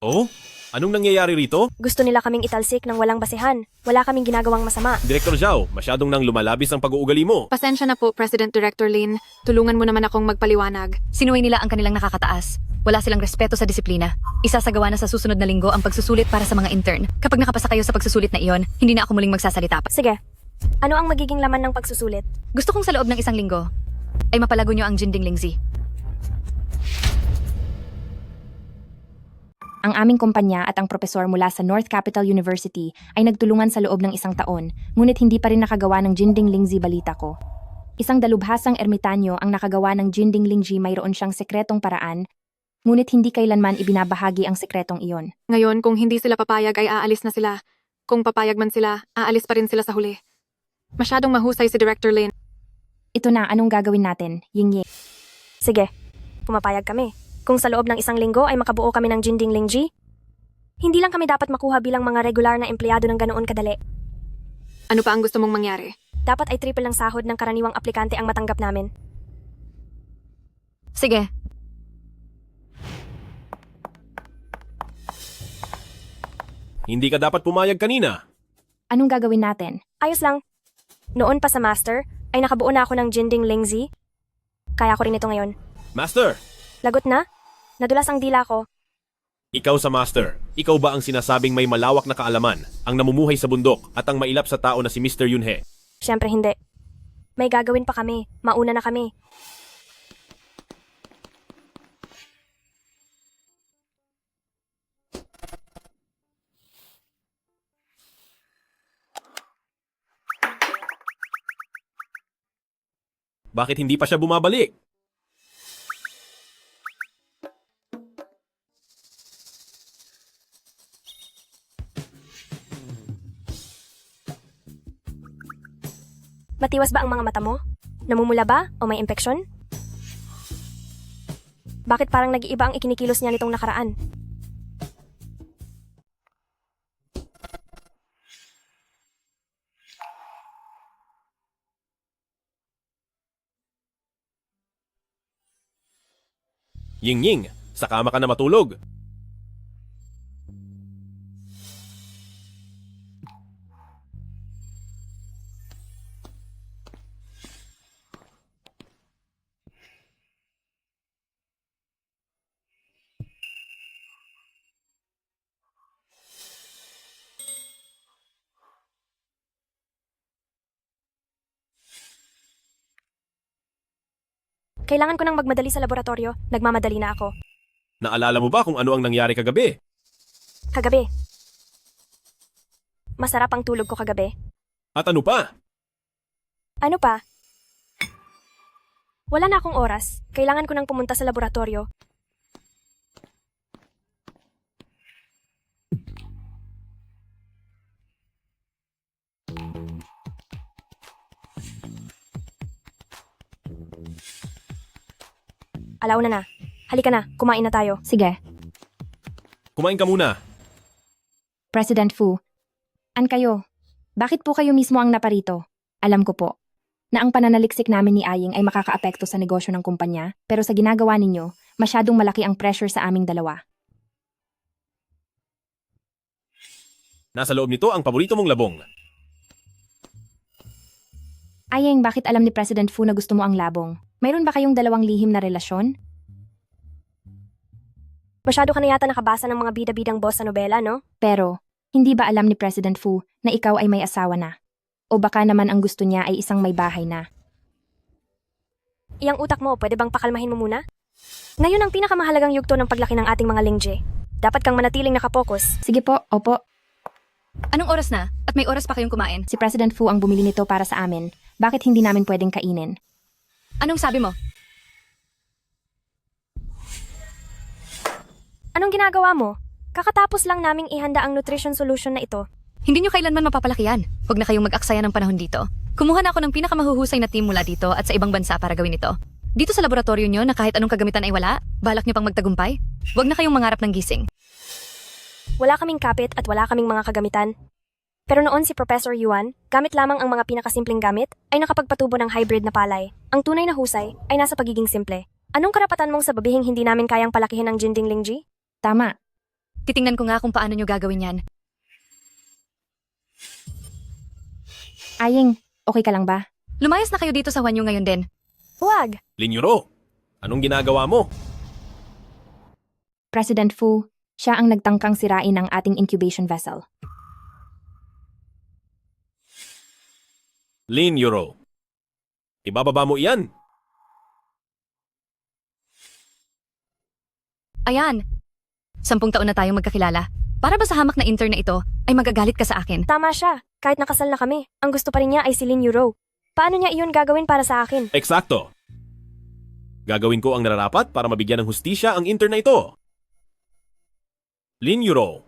Oh? Anong nangyayari rito? Gusto nila kaming italsik ng walang basehan. Wala kaming ginagawang masama. Director Zhao, masyadong nang lumalabis ang pag-uugali mo. Pasensya na po, President Director Lin. Tulungan mo naman akong magpaliwanag. Sinuway nila ang kanilang nakakataas. Wala silang respeto sa disiplina. Isasagawa na sa susunod na linggo ang pagsusulit para sa mga intern. Kapag nakapasa kayo sa pagsusulit na iyon, hindi na ako muling magsasalita pa. Sige. Ano ang magiging laman ng pagsusulit? Gusto kong sa loob ng isang linggo ay mapalago niyo ang Jinding Lingzi. Ang aming kumpanya at ang propesor mula sa North Capital University ay nagtulungan sa loob ng isang taon, ngunit hindi pa rin nakagawa ng Jinding Lingzi balita ko. Isang dalubhasang ermitanyo ang nakagawa ng Jinding Lingzi, mayroon siyang sekretong paraan, ngunit hindi kailanman ibinabahagi ang sekretong iyon. Ngayon, kung hindi sila papayag ay aalis na sila. Kung papayag man sila, aalis pa rin sila sa huli. Masyadong mahusay si Director Lin. Ito na, anong gagawin natin, Ying-Ye? Sige, pumapayag kami. Kung sa loob ng isang linggo ay makabuo kami ng Jinding Lingji, hindi lang kami dapat makuha bilang mga regular na empleyado ng ganoon kadali. Ano pa ang gusto mong mangyari? Dapat ay triple ang sahod ng karaniwang aplikante ang matanggap namin. Sige. Hindi ka dapat pumayag kanina. Anong gagawin natin? Ayos lang. Noon pa sa master, ay nakabuo na ako ng Jinding Lingzi. Kaya ko rin ito ngayon. Master! Lagot na? Nadulas ang dila ko. Ikaw sa master, ikaw ba ang sinasabing may malawak na kaalaman, ang namumuhay sa bundok at ang mailap sa tao na si Mr. Yunhe? Siyempre hindi. May gagawin pa kami. Mauna na kami. Bakit hindi pa siya bumabalik? Matiwas ba ang mga mata mo? Namumula ba o may impeksyon? Bakit parang nag-iiba ang ikinikilos niya nitong nakaraan? Ying-Ying, sa kama ka na matulog. Kailangan ko nang magmadali sa laboratorio. Nagmamadali na ako. Naalala mo ba kung ano ang nangyari kagabi? Kagabi. Masarap ang tulog ko kagabi. At ano pa? Ano pa? Wala na akong oras. Kailangan ko nang pumunta sa laboratorio. Alauna na. Halika na, kumain na tayo. Sige. Kumain ka muna. President Fu, an kayo? Bakit po kayo mismo ang naparito? Alam ko po na ang pananaliksik namin ni Aying ay makakaapekto sa negosyo ng kumpanya, pero sa ginagawa ninyo, masyadong malaki ang pressure sa aming dalawa. Nasa loob nito ang paborito mong labong. Aying, bakit alam ni President Fu na gusto mo ang labong? Mayroon ba kayong dalawang lihim na relasyon? Masyado ka na yata nakabasa ng mga bida-bidang boss sa nobela, no? Pero, hindi ba alam ni President Fu na ikaw ay may asawa na? O baka naman ang gusto niya ay isang may bahay na? Iyang utak mo, pwede bang pakalmahin mo muna? Ngayon ang pinakamahalagang yugto ng paglaki ng ating mga lingje. Dapat kang manatiling nakapokus. Sige po, opo. Anong oras na? At may oras pa kayong kumain? Si President Fu ang bumili nito para sa amin. Bakit hindi namin pwedeng kainin? Anong sabi mo? Anong ginagawa mo? Kakatapos lang naming ihanda ang nutrition solution na ito. Hindi nyo kailanman mapapalaki yan. Huwag na kayong mag-aksaya ng panahon dito. Kumuha na ako ng pinakamahuhusay na team mula dito at sa ibang bansa para gawin ito. Dito sa laboratorio nyo na kahit anong kagamitan ay wala, balak nyo pang magtagumpay? Huwag na kayong mangarap ng gising. Wala kaming kapit at wala kaming mga kagamitan. Pero noon si Professor Yuan, gamit lamang ang mga pinakasimpleng gamit, ay nakapagpatubo ng hybrid na palay. Ang tunay na husay ay nasa pagiging simple. Anong karapatan mong sababihing hindi namin kayang palakihin ang Jinding Lingji? Tama. Titingnan ko nga kung paano nyo gagawin yan. Aying, okay ka lang ba? Lumayas na kayo dito sa Wanyo ngayon din. Huwag! Lin Yuro, anong ginagawa mo? President Fu, siya ang nagtangkang sirain ang ating incubation vessel. Lin Yuro, ibababa mo iyan. Ayan. 10 taon na tayong magkakilala. Para ba sa hamak na intern na ito, ay magagalit ka sa akin? Tama siya. Kahit nakasal na kami, ang gusto pa rin niya ay si Lin Yuro. Paano niya iyon gagawin para sa akin? Eksakto. Gagawin ko ang nararapat para mabigyan ng hustisya ang intern na ito. Lin Yuro,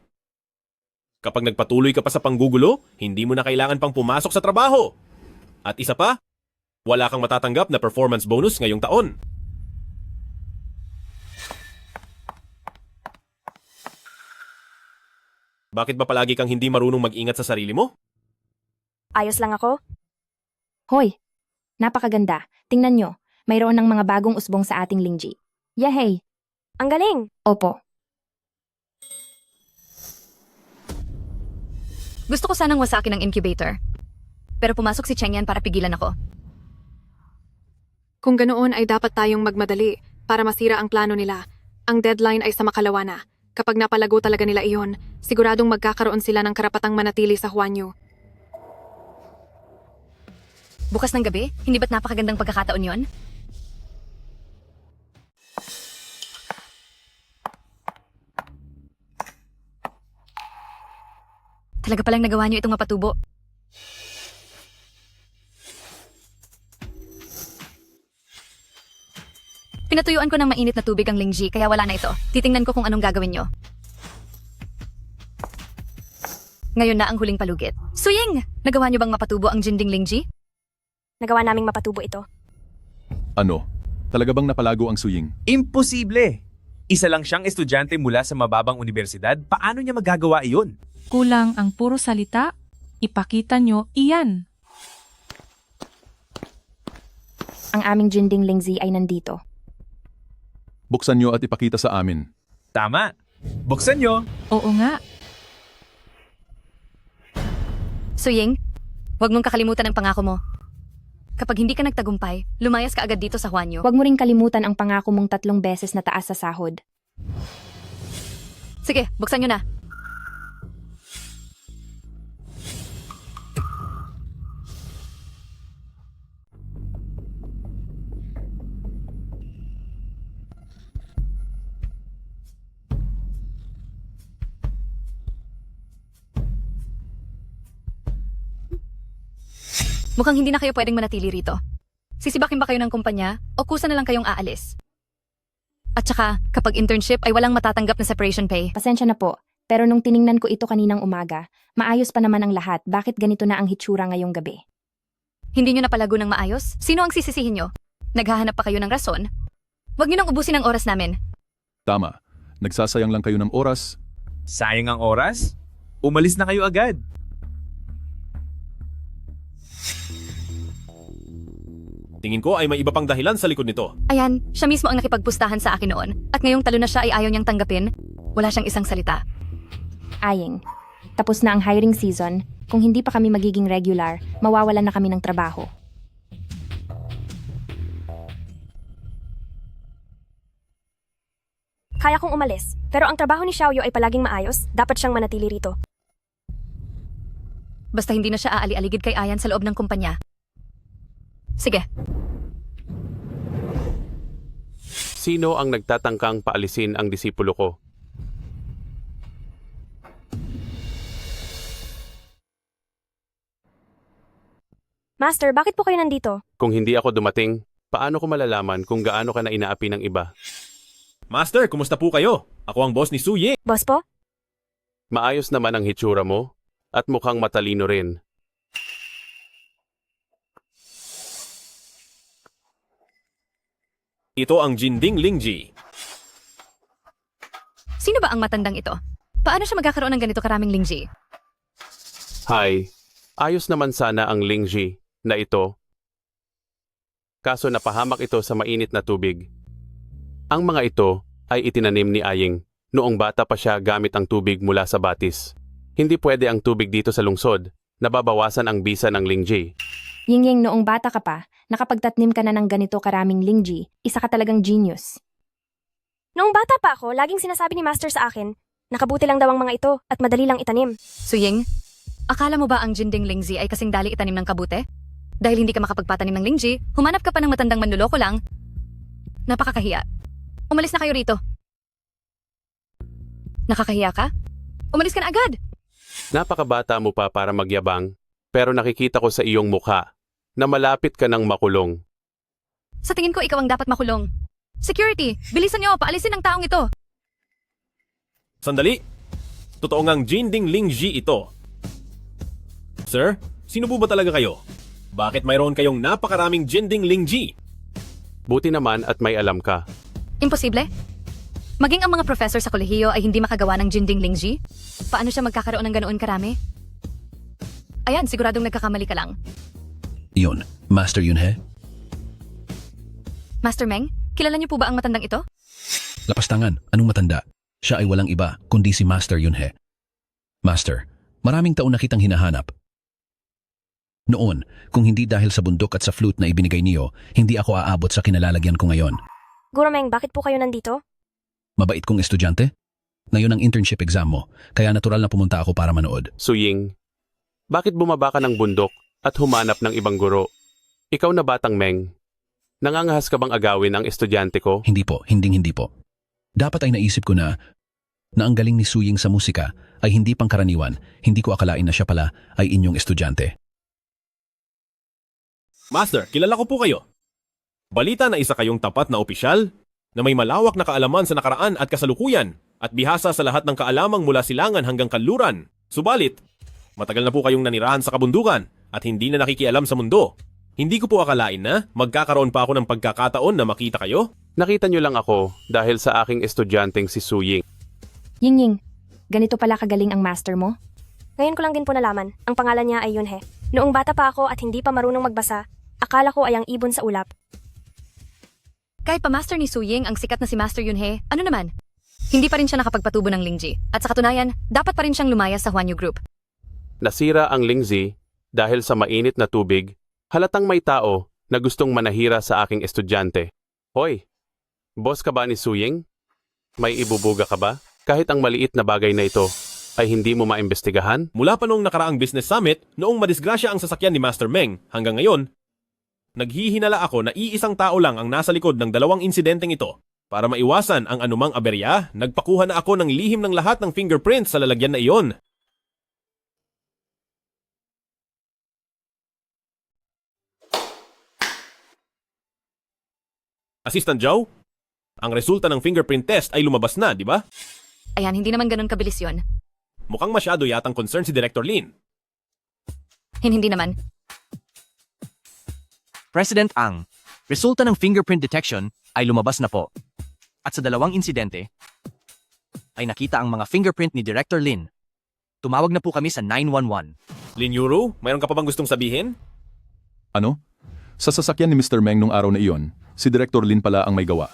kapag nagpatuloy ka pa sa panggugulo, hindi mo na kailangan pang pumasok sa trabaho. At isa pa, wala kang matatanggap na performance bonus ngayong taon. Bakit ba palagi kang hindi marunong mag-ingat sa sarili mo? Ayos lang ako. Hoy, napakaganda. Tingnan nyo, mayroon ng mga bagong usbong sa ating Lingji. Yehey! Ang galing! Opo. Gusto ko sanang wasakin ang incubator. Pero pumasok si Cheng Yan para pigilan ako. Kung ganoon ay dapat tayong magmadali para masira ang plano nila. Ang deadline ay sa makalawa na. Kapag napalago talaga nila iyon, siguradong magkakaroon sila ng karapatang manatili sa Huanyu. Bukas ng gabi? Hindi ba't napakagandang pagkakataon yon? Talaga palang nagawa niyo itong mapatubo. Pinatuyuan ko ng mainit na tubig ang Lingji kaya wala na ito. Titingnan ko kung anong gagawin nyo. Ngayon na ang huling palugit. Suying! Nagawa niyo bang mapatubo ang Jinding Lingji? Nagawa naming mapatubo ito. Ano? Talaga bang napalago ang Suying? Imposible! Isa lang siyang estudyante mula sa mababang universidad. Paano niya magagawa iyon? Kulang ang puro salita. Ipakita nyo iyan. Ang aming Jinding Lingji ay nandito. Buksan nyo at ipakita sa amin. Tama. Buksan nyo. Oo nga. Suying, huwag mong kakalimutan ang pangako mo. Kapag hindi ka nagtagumpay, lumayas ka agad dito sa Huanyo. Huwag mo ring kalimutan ang pangako mong 3 beses na taas sa sahod. Sige, buksan nyo na. Mukhang hindi na kayo pwedeng manatili rito. Sisibakin ba kayo ng kumpanya o kusa na lang kayong aalis? At saka, kapag internship ay walang matatanggap na separation pay. Pasensya na po, pero nung tiningnan ko ito kaninang umaga, maayos pa naman ang lahat. Bakit ganito na ang hitsura ngayong gabi? Hindi nyo napalago ng maayos? Sino ang sisisihin nyo? Naghahanap pa kayo ng rason? Huwag nyo nang ubusin ang oras namin. Tama. Nagsasayang lang kayo ng oras. Sayang ang oras? Umalis na kayo agad. Tingin ko ay may iba pang dahilan sa likod nito. Ayan, siya mismo ang nakipagpustahan sa akin noon. At ngayong talo na siya ay ayaw niyang tanggapin. Wala siyang isang salita. Aying, tapos na ang hiring season. Kung hindi pa kami magiging regular, mawawalan na kami ng trabaho. Kaya kong umalis, pero ang trabaho ni Xiaoyu ay palaging maayos. Dapat siyang manatili rito. Basta hindi na siya aali-aligid kay Ayan sa loob ng kumpanya. Sige. Sino ang nagtatangkang paalisin ang disipulo ko? Master, bakit po kayo nandito? Kung hindi ako dumating, paano ko malalaman kung gaano ka na inaapi ng iba? Master, kumusta po kayo? Ako ang boss ni Su Ying. Boss po? Maayos naman ang hitsura mo at mukhang matalino rin. Ito ang Jinding Lingji. Sino ba ang matandang ito? Paano siya magkakaroon ng ganito karaming lingji? Hi, ayos naman sana ang Lingji na ito. Kaso napahamak ito sa mainit na tubig. Ang mga ito ay itinanim ni Aying noong bata pa siya gamit ang tubig mula sa batis. Hindi pwede ang tubig dito sa lungsod, nababawasan ang bisa ng Lingji. Yingying, noong bata ka pa, nakapagtatnim ka na ng ganito karaming lingji, isa ka talagang genius. Noong bata pa ako, laging sinasabi ni Master sa akin, nakabuti lang daw ang mga ito at madali lang itanim. Suying, akala mo ba ang Jinding Lingji ay kasing dali itanim ng kabute? Dahil hindi ka makapagpatanim ng lingji, humanap ka pa ng matandang manluloko lang. Napakakahiya. Umalis na kayo rito. Nakakahiya ka? Umalis ka na agad! Napakabata mo pa para magyabang, pero nakikita ko sa iyong mukha na malapit ka ng makulong. Sa tingin ko ikaw ang dapat makulong. Security, bilisan niyo, paalisin ang taong ito. Sandali. Totoo ngang Jinding Lingji ito. Sir, sino po ba talaga kayo? Bakit mayroon kayong napakaraming Jinding Lingji? Buti naman at may alam ka. Imposible? Maging ang mga professor sa kolehiyo ay hindi makagawa ng Jinding Lingji? Paano siya magkakaroon ng ganoon karami? Ayan, siguradong nagkakamali ka lang. Yun, Master Yunhe? Master Meng, kilala niyo po ba ang matandang ito? Lapastangan, anong matanda? Siya ay walang iba, kundi si Master Yunhe. Master, maraming taon na kitang hinahanap. Noon, kung hindi dahil sa bundok at sa flute na ibinigay niyo, hindi ako aabot sa kinalalagyan ko ngayon. Guro Meng, bakit po kayo nandito? Mabait kong estudyante? Ngayon ang internship exam mo, kaya natural na pumunta ako para manood. Suying, bakit bumaba ka ng bundok at humanap ng ibang guro? Ikaw na batang Meng, nangangahas ka bang agawin ang estudyante ko? Hindi po, hindi po. Dapat ay naisip ko na ang galing ni Suying sa musika ay hindi pangkaraniwan, hindi ko akalain na siya pala ay inyong estudyante. Master, kilala ko po kayo. Balita na isa kayong tapat na opisyal na may malawak na kaalaman sa nakaraan at kasalukuyan at bihasa sa lahat ng kaalamang mula silangan hanggang kanluran. Subalit, matagal na po kayong nanirahan sa kabundukan at hindi na nakikialam sa mundo. Hindi ko po akalain na magkakaroon pa ako ng pagkakataon na makita kayo. Nakita niyo lang ako dahil sa aking estudyanteng si Suying. Yingying, ganito pala kagaling ang master mo? Ngayon ko lang din po nalaman, ang pangalan niya ay Yunhe. Noong bata pa ako at hindi pa marunong magbasa, akala ko ay ang ibon sa ulap. Kahit pa master ni Suying ang sikat na si Master Yunhe, ano naman? Hindi pa rin siya nakapagpatubo ng Lingji. At sa katunayan, dapat pa rin siyang lumaya sa Huanyu Group. Nasira ang Lingzi dahil sa mainit na tubig, halatang may tao na gustong manahira sa aking estudyante. Hoy, boss ka ba ni Suying? May ibubuga ka ba? Kahit ang maliit na bagay na ito ay hindi mo maimbestigahan? Mula pa noong nakaraang business summit, noong madisgrasya ang sasakyan ni Master Meng, hanggang ngayon, naghihinala ako na iisang tao lang ang nasa likod ng dalawang insidenteng ito. Para maiwasan ang anumang aberya, nagpakuha na ako ng lihim ng lahat ng fingerprints sa lalagyan na iyon. Assistant Joe, ang resulta ng fingerprint test ay lumabas na, di ba? Ayan, hindi naman ganun kabilis yon. Mukhang masyado yatang concern si Director Lin. Hindi naman. President Ang, resulta ng fingerprint detection ay lumabas na po. At sa dalawang insidente, ay nakita ang mga fingerprint ni Director Lin. Tumawag na po kami sa 911. Lin Yuru, mayroon ka pa bang gustong sabihin? Ano? Sa sasakyan ni Mr. Meng nung araw na iyon, si Director Lin pala ang may gawa.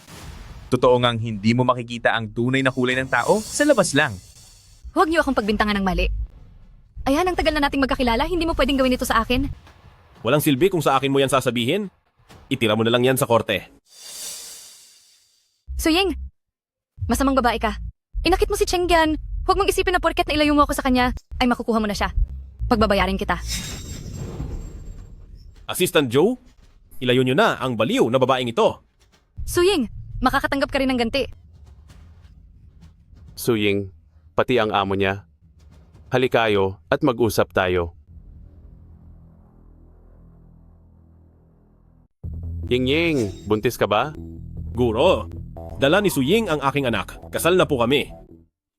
Totoo ngang hindi mo makikita ang tunay na kulay ng tao sa labas lang. Huwag niyo akong pagbintangan ng mali. Ayan, ang tagal na nating magkakilala, hindi mo pwedeng gawin ito sa akin. Walang silbi kung sa akin mo yan sasabihin. Itira mo na lang yan sa korte. Suying, masamang babae ka. Inakit mo si Chengyan. Huwag mong isipin na porket na ilayo mo ako sa kanya, ay makukuha mo na siya. Pagbabayarin kita. Assistant Joe, ilayo nyo na ang baliw na babaeng ito. Suying, makakatanggap ka rin ng ganti. Suying, pati ang amo niya. Halikayo at mag-usap tayo. Ying, buntis ka ba? Guro, dala ni Suying ang aking anak. Kasal na po kami.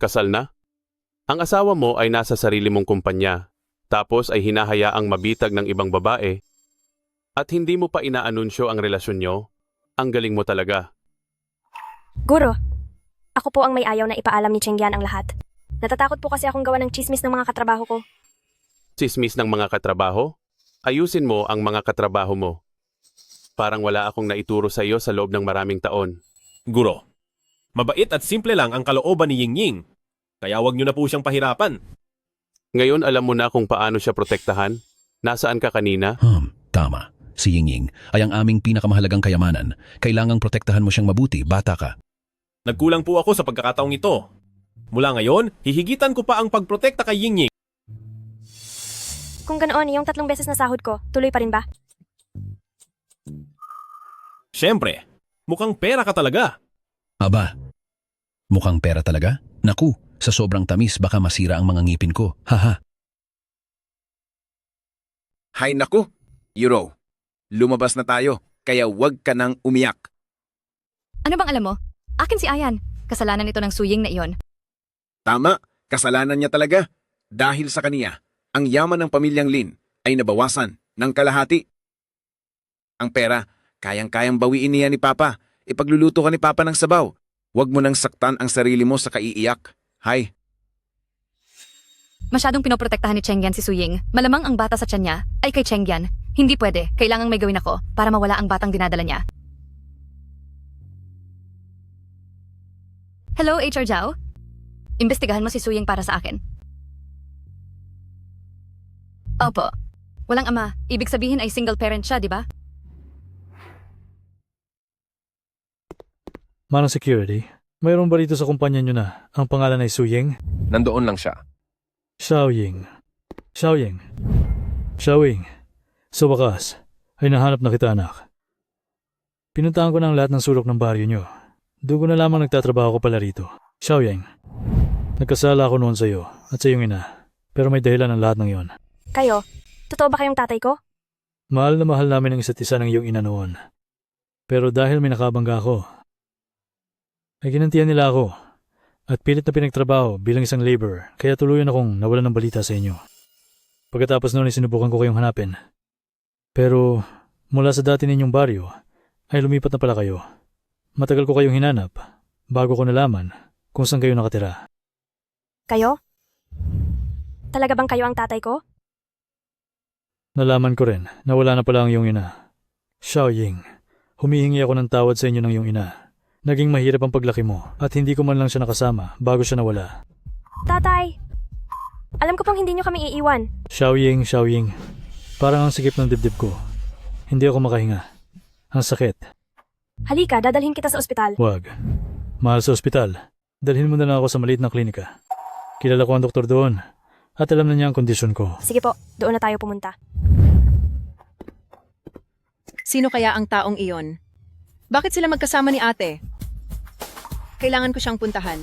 Kasal na? Ang asawa mo ay nasa sarili mong kumpanya, tapos ay hinahayaang mabitag ng ibang babae, at hindi mo pa inaanunsyo ang relasyon nyo? Ang galing mo talaga. Guro, ako po ang may ayaw na ipaalam ni Chengyan ang lahat. Natatakot po kasi akong gawa ng chismis ng mga katrabaho ko. Sismis ng mga katrabaho? Ayusin mo ang mga katrabaho mo. Parang wala akong naituro sa iyo sa loob ng maraming taon. Guro, mabait at simple lang ang kalooban ni Ying. Kaya wag niyo na po siyang pahirapan. Ngayon alam mo na kung paano siya protektahan? Nasaan ka kanina? Tama. Si Ying ay ang aming pinakamahalagang kayamanan. Kailangang protektahan mo siyang mabuti, bata ka. Nagkulang po ako sa pagkakataong ito. Mula ngayon, hihigitan ko pa ang pagprotekta kay Ying. Kung ganoon, yung 3 beses na sahod ko, tuloy pa rin ba? Siyempre, mukhang pera ka talaga. Aba, mukhang pera talaga? Naku, sa sobrang tamis baka masira ang mga ngipin ko. Haha. Hay naku, Euro. Lumabas na tayo, kaya wag ka nang umiyak. Ano bang alam mo? Akin si Ayan. Kasalanan ito ng Suying na iyon. Tama, kasalanan niya talaga. Dahil sa kaniya, ang yaman ng pamilyang Lin ay nabawasan ng kalahati. Ang pera, kayang-kayang bawiin niya ni Papa. Ipagluluto ka ni Papa ng sabaw. Huwag mo nang saktan ang sarili mo sa kaiiyak. Hay. Masyadong pinoprotektahan ni Chengyan si Suying. Malamang ang bata sa tiyan niya ay kay Chengyan. Hindi pwede. Kailangang may gawin ako para mawala ang batang dinadala niya. Hello, HR Zhao? Imbestigahan mo si Suying para sa akin. Opo. Walang ama. Ibig sabihin ay single parent siya, di ba? Manang Security, mayroon ba rito sa kumpanya nyo na ang pangalan ay Suying? Nandoon lang siya. Xiaoying. Xiaoying. Xiaoying. Sa wakas, ay nahanap na kita, anak. Pinuntahan ko na ang lahat ng sulok ng baryo nyo. Doon ko na lamang nagtatrabaho ko pala rito. Xiaoying, nagkasala ako noon sa iyo at sa iyong ina, pero may dahilan ang lahat ng iyon. Kayo, totoo ba kayong tatay ko? Mahal na mahal namin ang isa't isa ng iyong ina noon. Pero dahil may nakabangga ako, ay ginantihan nila ako at pilit na pinagtrabaho bilang isang laborer kaya tuluyan akong nawalan ng balita sa inyo. Pagkatapos noon ay sinubukan ko kayong hanapin. Pero mula sa dati ninyong baryo ay lumipat na pala kayo. Matagal ko kayong hinanap bago ko nalaman kung saan kayo nakatira. Kayo? Talaga bang kayo ang tatay ko? Nalaman ko rin na wala na pala ang iyong ina. Xiaoying, humihingi ako ng tawad sa inyo ng iyong ina. Naging mahirap ang paglaki mo at hindi ko man lang siya nakasama bago siya nawala. Tatay! Alam ko pong hindi niyo kami iiwan. Xiaoying, parang ang sikip ng dibdib ko. Hindi ako makahinga. Ang sakit. Halika, dadalhin kita sa ospital. Wag. Mahal sa ospital. Dalhin mo na lang ako sa maliit na klinika. Kilala ko ang doktor doon at alam na niya ang kondisyon ko. Sige po, doon na tayo pumunta. Sino kaya ang taong iyon? Bakit sila magkasama ni ate? Kailangan ko siyang puntahan.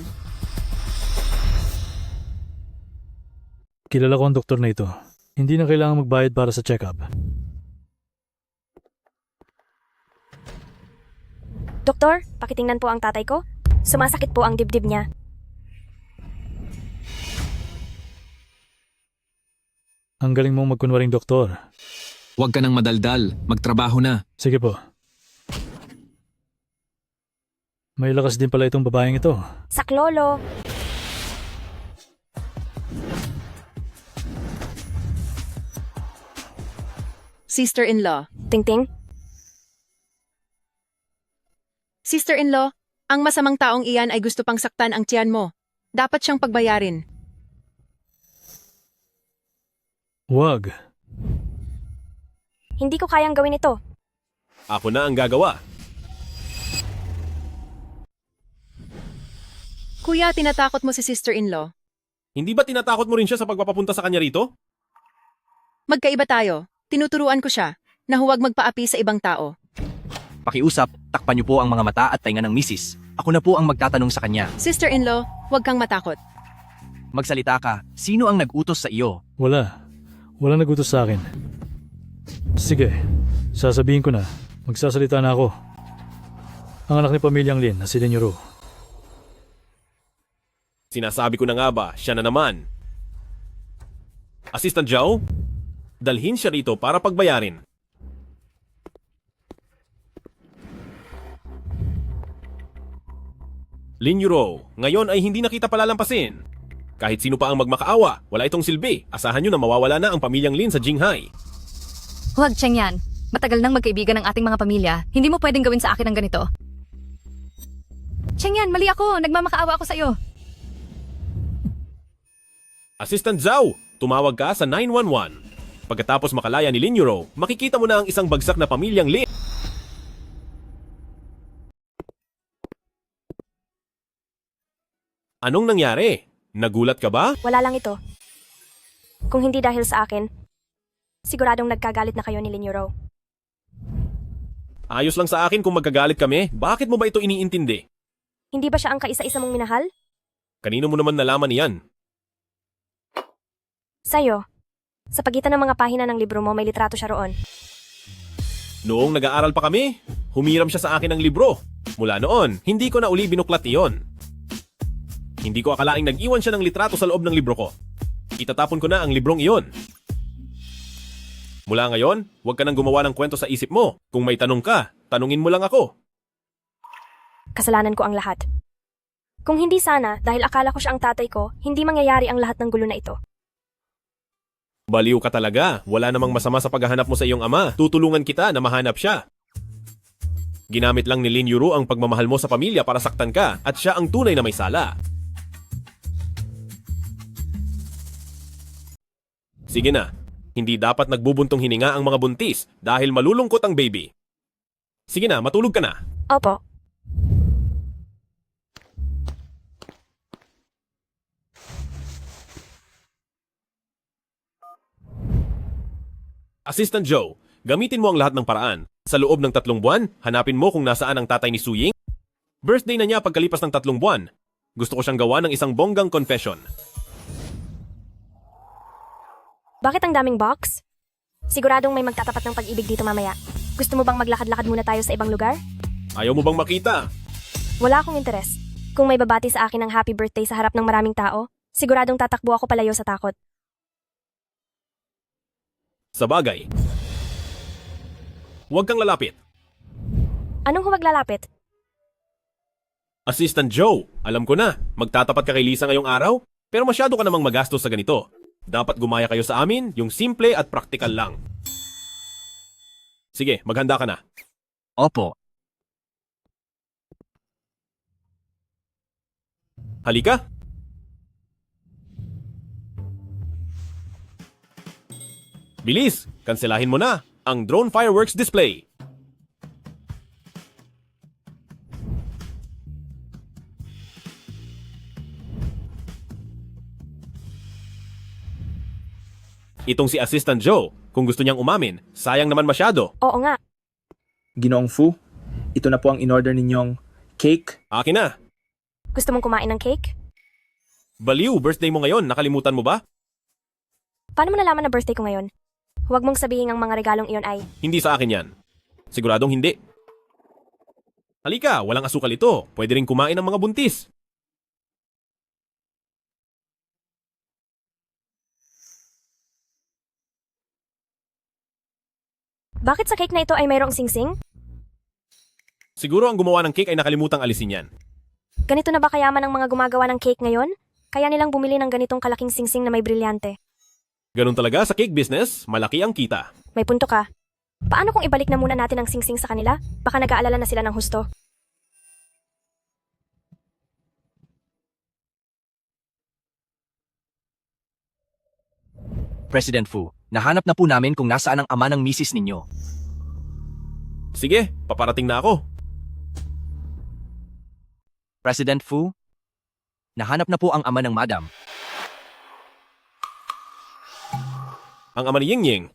Kilala ko ang doktor na ito. Hindi na kailangan magbayad para sa check-up. Doktor, pakitingnan po ang tatay ko. Sumasakit po ang dibdib niya. Ang galing mong magkunwaring doktor. Huwag ka nang madaldal. Magtrabaho na. Sige po. May lakas din pala itong babaeng ito. Saklolo! Sister-in-law. Tingting? Sister-in-law, ang masamang taong iyan ay gusto pang saktan ang tiyan mo. Dapat siyang pagbayarin. Wag. Hindi ko kayang gawin ito. Ako na ang gagawa. Kuya, tinatakot mo si sister-in-law. Hindi ba tinatakot mo rin siya sa pagpapapunta sa kanya rito? Magkaiba tayo. Tinuturuan ko siya na huwag magpaapi sa ibang tao. Pakiusap, takpan niyo po ang mga mata at tainga ng misis. Ako na po ang magtatanong sa kanya. Sister-in-law, huwag kang matakot. Magsalita ka. Sino ang nag-utos sa iyo? Wala. Wala nagutos sa akin. Sige, sasabihin ko na. Magsasalita na ako. Ang anak ni Pamilyang Lin na si Lenyuro. Sinasabi ko na nga ba, siya na naman. Assistant Zhao, dalhin siya rito para pagbayarin. Lin Yuro, ngayon ay hindi na kita palalampasin. Kahit sino pa ang magmakaawa, wala itong silbi. Asahan nyo na mawawala na ang pamilyang Lin sa Jinghai. Huwag, Chengyan. Matagal nang magkaibigan ng ating mga pamilya. Hindi mo pwedeng gawin sa akin ang ganito. Chengyan, mali ako. Nagmamakaawa ako sa iyo. Assistant Zhao, tumawag ka sa 911. Pagkatapos makalaya ni Lin Yuro, makikita mo na ang isang bagsak na pamilyang Lin. Anong nangyari? Nagulat ka ba? Wala lang ito. Kung hindi dahil sa akin, siguradong nagkagalit na kayo ni Lin Yuro. Ayos lang sa akin kung magkagalit kami. Bakit mo ba ito iniintindi? Hindi ba siya ang kaisa-isa mong minahal? Kanino mo naman nalaman niyan? Sa'yo. Sa pagitan ng mga pahina ng libro mo, may litrato siya roon. Noong nag-aaral pa kami, humiram siya sa akin ng libro. Mula noon, hindi ko na uli binuklat iyon. Hindi ko akalaing nag-iwan siya ng litrato sa loob ng libro ko. Itatapon ko na ang librong iyon. Mula ngayon, huwag ka nang gumawa ng kwento sa isip mo. Kung may tanong ka, tanungin mo lang ako. Kasalanan ko ang lahat. Kung hindi sana, dahil akala ko siya ang tatay ko, hindi mangyayari ang lahat ng gulo na ito. Baliw ka talaga. Wala namang masama sa paghahanap mo sa iyong ama. Tutulungan kita na mahanap siya. Ginamit lang ni Lin Yuro ang pagmamahal mo sa pamilya para saktan ka at siya ang tunay na may sala. Sige na, hindi dapat nagbubuntong hininga ang mga buntis dahil malulungkot ang baby. Sige na, matulog ka na. Opo. Assistant Joe, gamitin mo ang lahat ng paraan. Sa loob ng 3 buwan, hanapin mo kung nasaan ang tatay ni Su Ying. Birthday na niya pagkalipas ng 3 buwan. Gusto ko siyang gawa ng isang bonggang confession. Bakit ang daming box? Siguradong may magtatapat ng pag-ibig dito mamaya. Gusto mo bang maglakad-lakad muna tayo sa ibang lugar? Ayaw mo bang makita? Wala akong interes. Kung may babati sa akin ng happy birthday sa harap ng maraming tao, siguradong tatakbo ako palayo sa takot. Sa bagay. Huwag kang lalapit. Anong huwag lalapit? Assistant Joe, alam ko na, magtatapat ka kay Lisa ngayong araw, pero masyado ka namang magastos sa ganito. Dapat gumaya kayo sa amin, yung simple at praktikal lang. Sige, maghanda ka na. Opo. Halika. Bilis, kanselahin mo na ang drone fireworks display. Itong si Assistant Joe, kung gusto niyang umamin, sayang naman masyado. Oo nga. Ginoong Fu, ito na po ang in-order ninyong cake. Akin na. Gusto mong kumain ng cake? Baliw, birthday mo ngayon, nakalimutan mo ba? Paano mo nalaman na birthday ko ngayon? Huwag mong sabihin ang mga regalong iyon ay... Hindi sa akin yan. Siguradong hindi. Halika, walang asukal ito. Pwede rin kumain ng mga buntis. Bakit sa cake na ito ay mayroong singsing? Siguro ang gumawa ng cake ay nakalimutang alisin yan. Ganito na ba kayaman ang mga gumagawa ng cake ngayon? Kaya nilang bumili ng ganitong kalaking singsing na may brilyante. Ganun talaga sa cake business, malaki ang kita. May punto ka. Paano kung ibalik na muna natin ang singsing sa kanila? Baka nag-aalala na sila ng husto. President Fu, nahanap na po namin kung nasaan ang ama ng misis ninyo. Sige, paparating na ako. President Fu, nahanap na po ang ama ng madam. Ang ama ni Yingying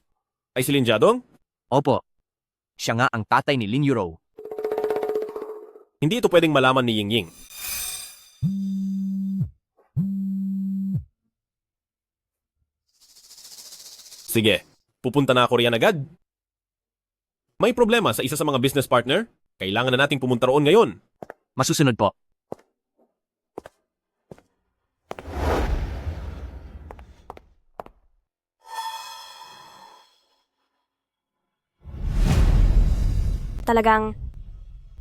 ay si Lin Jiadong? Opo. Siya nga ang tatay ni Lin Yuro. Hindi ito pwedeng malaman ni Yingying. Sige, pupunta na ako riyan agad. May problema sa isa sa mga business partner? Kailangan na nating pumunta roon ngayon. Masusunod po. Talagang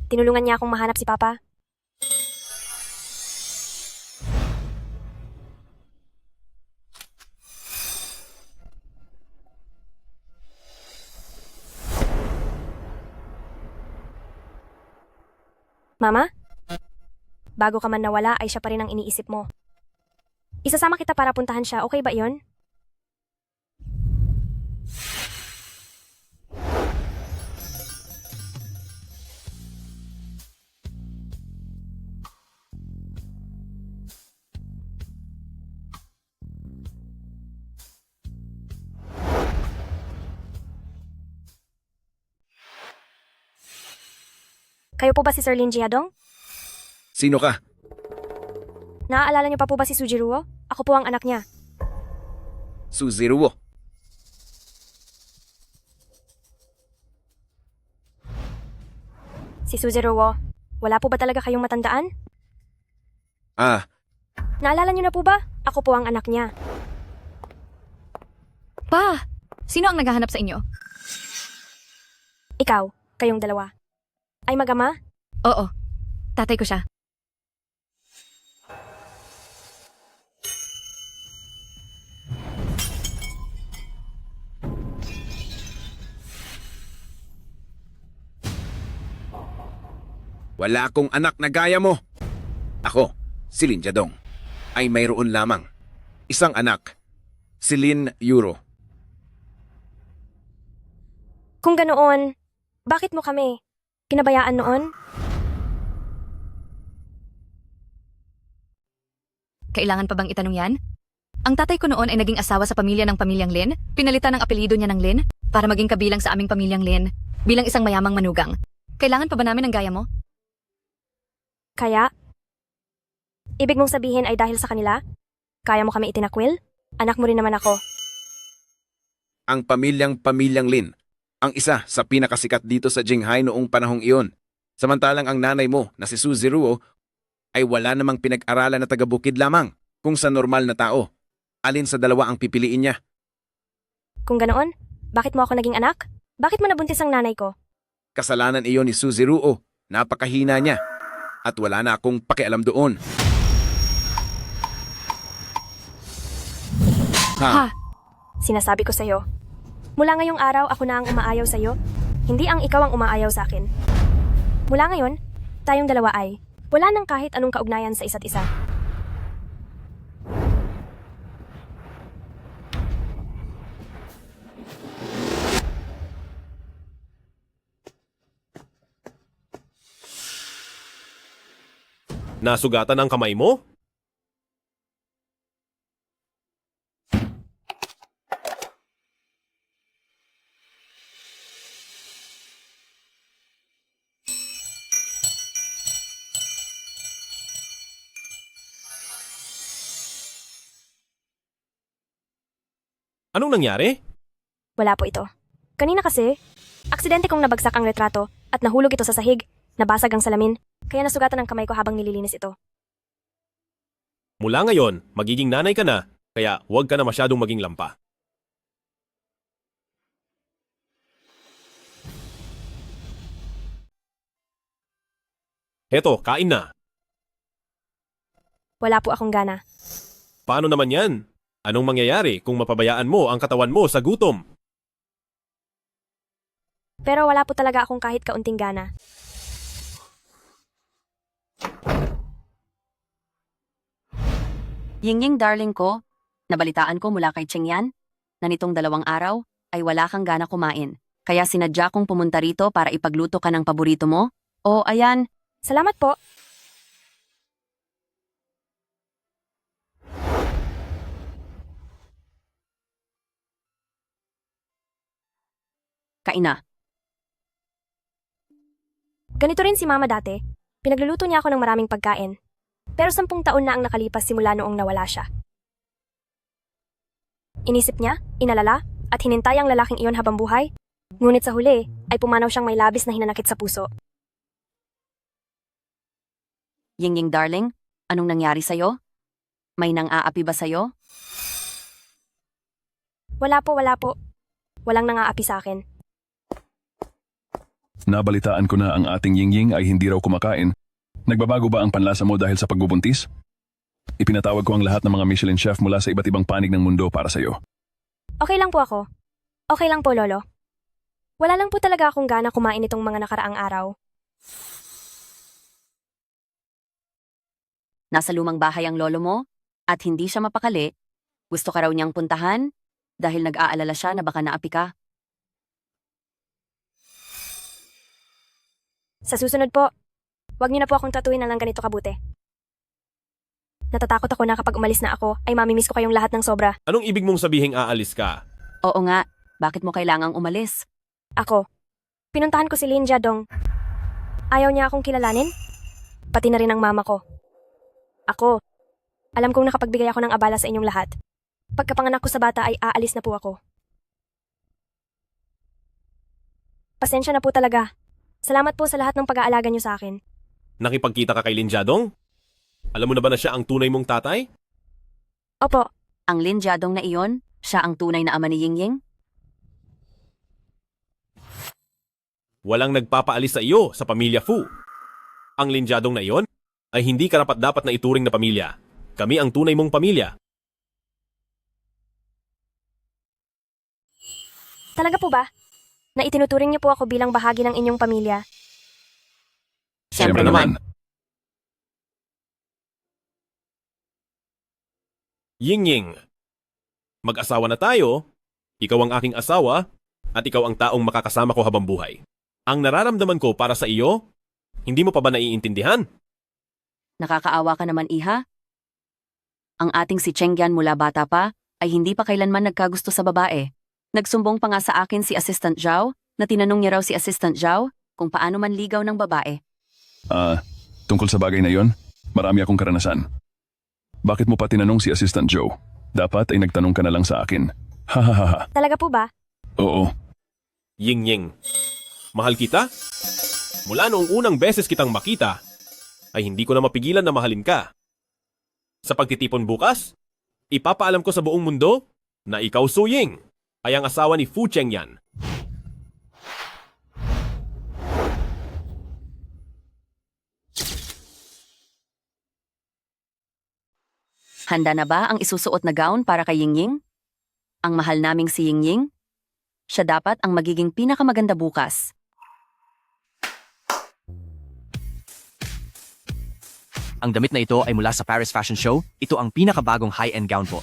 tinulungan niya akong mahanap si Papa. Mama? Bago ka man nawala ay siya pa rin ang iniisip mo. Isasama kita para puntahan siya, okay ba iyon? Kayo po ba si Sir Lin Jiadong? Sino ka? Naaalala niyo pa po ba si Sujiruo? Ako po ang anak niya. Suziruo. Si Sujiruo, wala po ba talaga kayong matandaan? Ah, Naalala niyo na po ba? Ako po ang anak niya. Pa, sino ang naghahanap sa inyo? Ikaw, kayong dalawa. Ay magama? Oo, tatay ko siya. wala akong anak na gaya mo. Ako, si Lin Jiadong, ay mayroon lamang. Isang anak, si Lin Yuro. Kung ganoon, bakit mo kami pinabayaan noon? Kailangan pa bang itanong yan? Ang tatay ko noon ay naging asawa sa pamilya ng pamilyang Lin, pinalitan ng apelyido niya ng Lin para maging kabilang sa aming pamilyang Lin bilang isang mayamang manugang. Kailangan pa ba namin ng gaya mo? Kaya? Ibig mong sabihin ay dahil sa kanila? Kaya mo kami itinakwil? Anak mo rin naman ako. Ang pamilyang Lin, ang isa sa pinakasikat dito sa Jinghai noong panahong iyon. Samantalang ang nanay mo na si Suziruo ay wala namang pinag-aralan na taga-bukid lamang kung sa normal na tao. Alin sa dalawa ang pipiliin niya? Kung ganoon, bakit mo ako naging anak? Bakit mo nabuntis ang nanay ko? Kasalanan iyon ni Suziruo. Napakahina niya. At wala na akong pakialam doon. Ha? Sinasabi ko sa'yo. Mula ngayong araw, ako na ang umaayaw sa'yo. Hindi ang ikaw ang umaayaw sa akin. Mula ngayon, tayong dalawa ay wala nang kahit anong kaugnayan sa isa't isa. Nasugatan ang kamay mo? Anong nangyari? Wala po ito. Kanina kasi, aksidente kong nabagsak ang retrato at nahulog ito sa sahig, nabasag ang salamin, kaya nasugatan ang kamay ko habang nililinis ito. Mula ngayon, magiging nanay ka na, kaya huwag ka na masyadong maging lampa. Heto, kain na. Wala po akong gana. Paano naman yan? Anong mangyayari kung mapabayaan mo ang katawan mo sa gutom? Pero wala po talaga akong kahit kaunting gana. Yingying darling ko, nabalitaan ko mula kay Chengyan na nitong 2 araw ay wala kang gana kumain. Kaya sinadya kong pumunta rito para ipagluto ka ng paborito mo. O ayan. Salamat po. Kain na. Ganito rin si Mama dati. Pinagluluto niya ako ng maraming pagkain. Pero 10 taon na ang nakalipas simula noong nawala siya. Inisip niya, inalala, at hinintay ang lalaking iyon habang buhay. Ngunit sa huli, ay pumanaw siyang may labis na hinanakit sa puso. Yingying darling, anong nangyari sa'yo? May nang-aapi ba sa'yo? Wala po. Walang nang-aapi sa akin. Nabalitaan ko na ang ating Yingying ay hindi raw kumakain. Nagbabago ba ang panlasa mo dahil sa pagbubuntis? Ipinatawag ko ang lahat ng mga Michelin chef mula sa iba't ibang panig ng mundo para sa'yo. Okay lang po ako. Okay lang po, Lolo. Wala lang po talaga akong gana kumain itong mga nakaraang araw. Nasa lumang bahay ang lolo mo at hindi siya mapakali. Gusto ka raw niyang puntahan dahil nag-aalala siya na baka naapi ka. Sa susunod po, wag niyo na po akong tatuin na lang ganito kabuti. Natatakot ako na kapag umalis na ako, ay mamimiss ko kayong lahat ng sobra. Anong ibig mong sabihing aalis ka? Oo nga, bakit mo kailangang umalis? Ako, pinuntahan ko si Lin Jiadong. Ayaw niya akong kilalanin? Pati na rin ang mama ko. Ako, alam kong nakapagbigay ako ng abala sa inyong lahat. Pagkapanganak ko sa bata ay aalis na po ako. Pasensya na po talaga. Salamat po sa lahat ng pag-aalaga niyo sa akin. Nakipagkita ka kay Lin Jiadong? Alam mo na ba na siya ang tunay mong tatay? Opo. Ang Lin Jiadong na iyon, siya ang tunay na ama ni Yingying? Walang nagpapaalis sa iyo sa pamilya Fu. Ang Lin Jiadong na iyon ay hindi karapat-dapat na ituring na pamilya. Kami ang tunay mong pamilya. Talaga po ba? Na itinuturing niyo po ako bilang bahagi ng inyong pamilya? Siyempre naman. Yingying, mag-asawa na tayo, ikaw ang aking asawa, at ikaw ang taong makakasama ko habang buhay. Ang nararamdaman ko para sa iyo, hindi mo pa ba naiintindihan? Nakakaawa ka naman, Iha. Ang ating si Chengyan mula bata pa ay hindi pa kailanman nagkagusto sa babae. Nagsumbong pa nga sa akin si Assistant Zhao na tinanong niya raw si Assistant Zhao kung paano man ligaw ng babae. Tungkol sa bagay na yon, marami akong karanasan. Bakit mo pa tinanong si Assistant Joe? Dapat ay nagtanong ka na lang sa akin. Hahaha. Talaga po ba? Oo. Yingying, mahal kita? Mula noong unang beses kitang makita, ay hindi ko na mapigilan na mahalin ka. Sa pagtitipon bukas, ipapaalam ko sa buong mundo na ikaw, Su Ying, ay ang asawa ni Fu Chengyan. Handa na ba ang isusuot na gown para kay Yingying? Ang mahal naming si Yingying? Siya dapat ang magiging pinakamaganda bukas. Ang damit na ito ay mula sa Paris Fashion Show. Ito ang pinakabagong high-end gown po.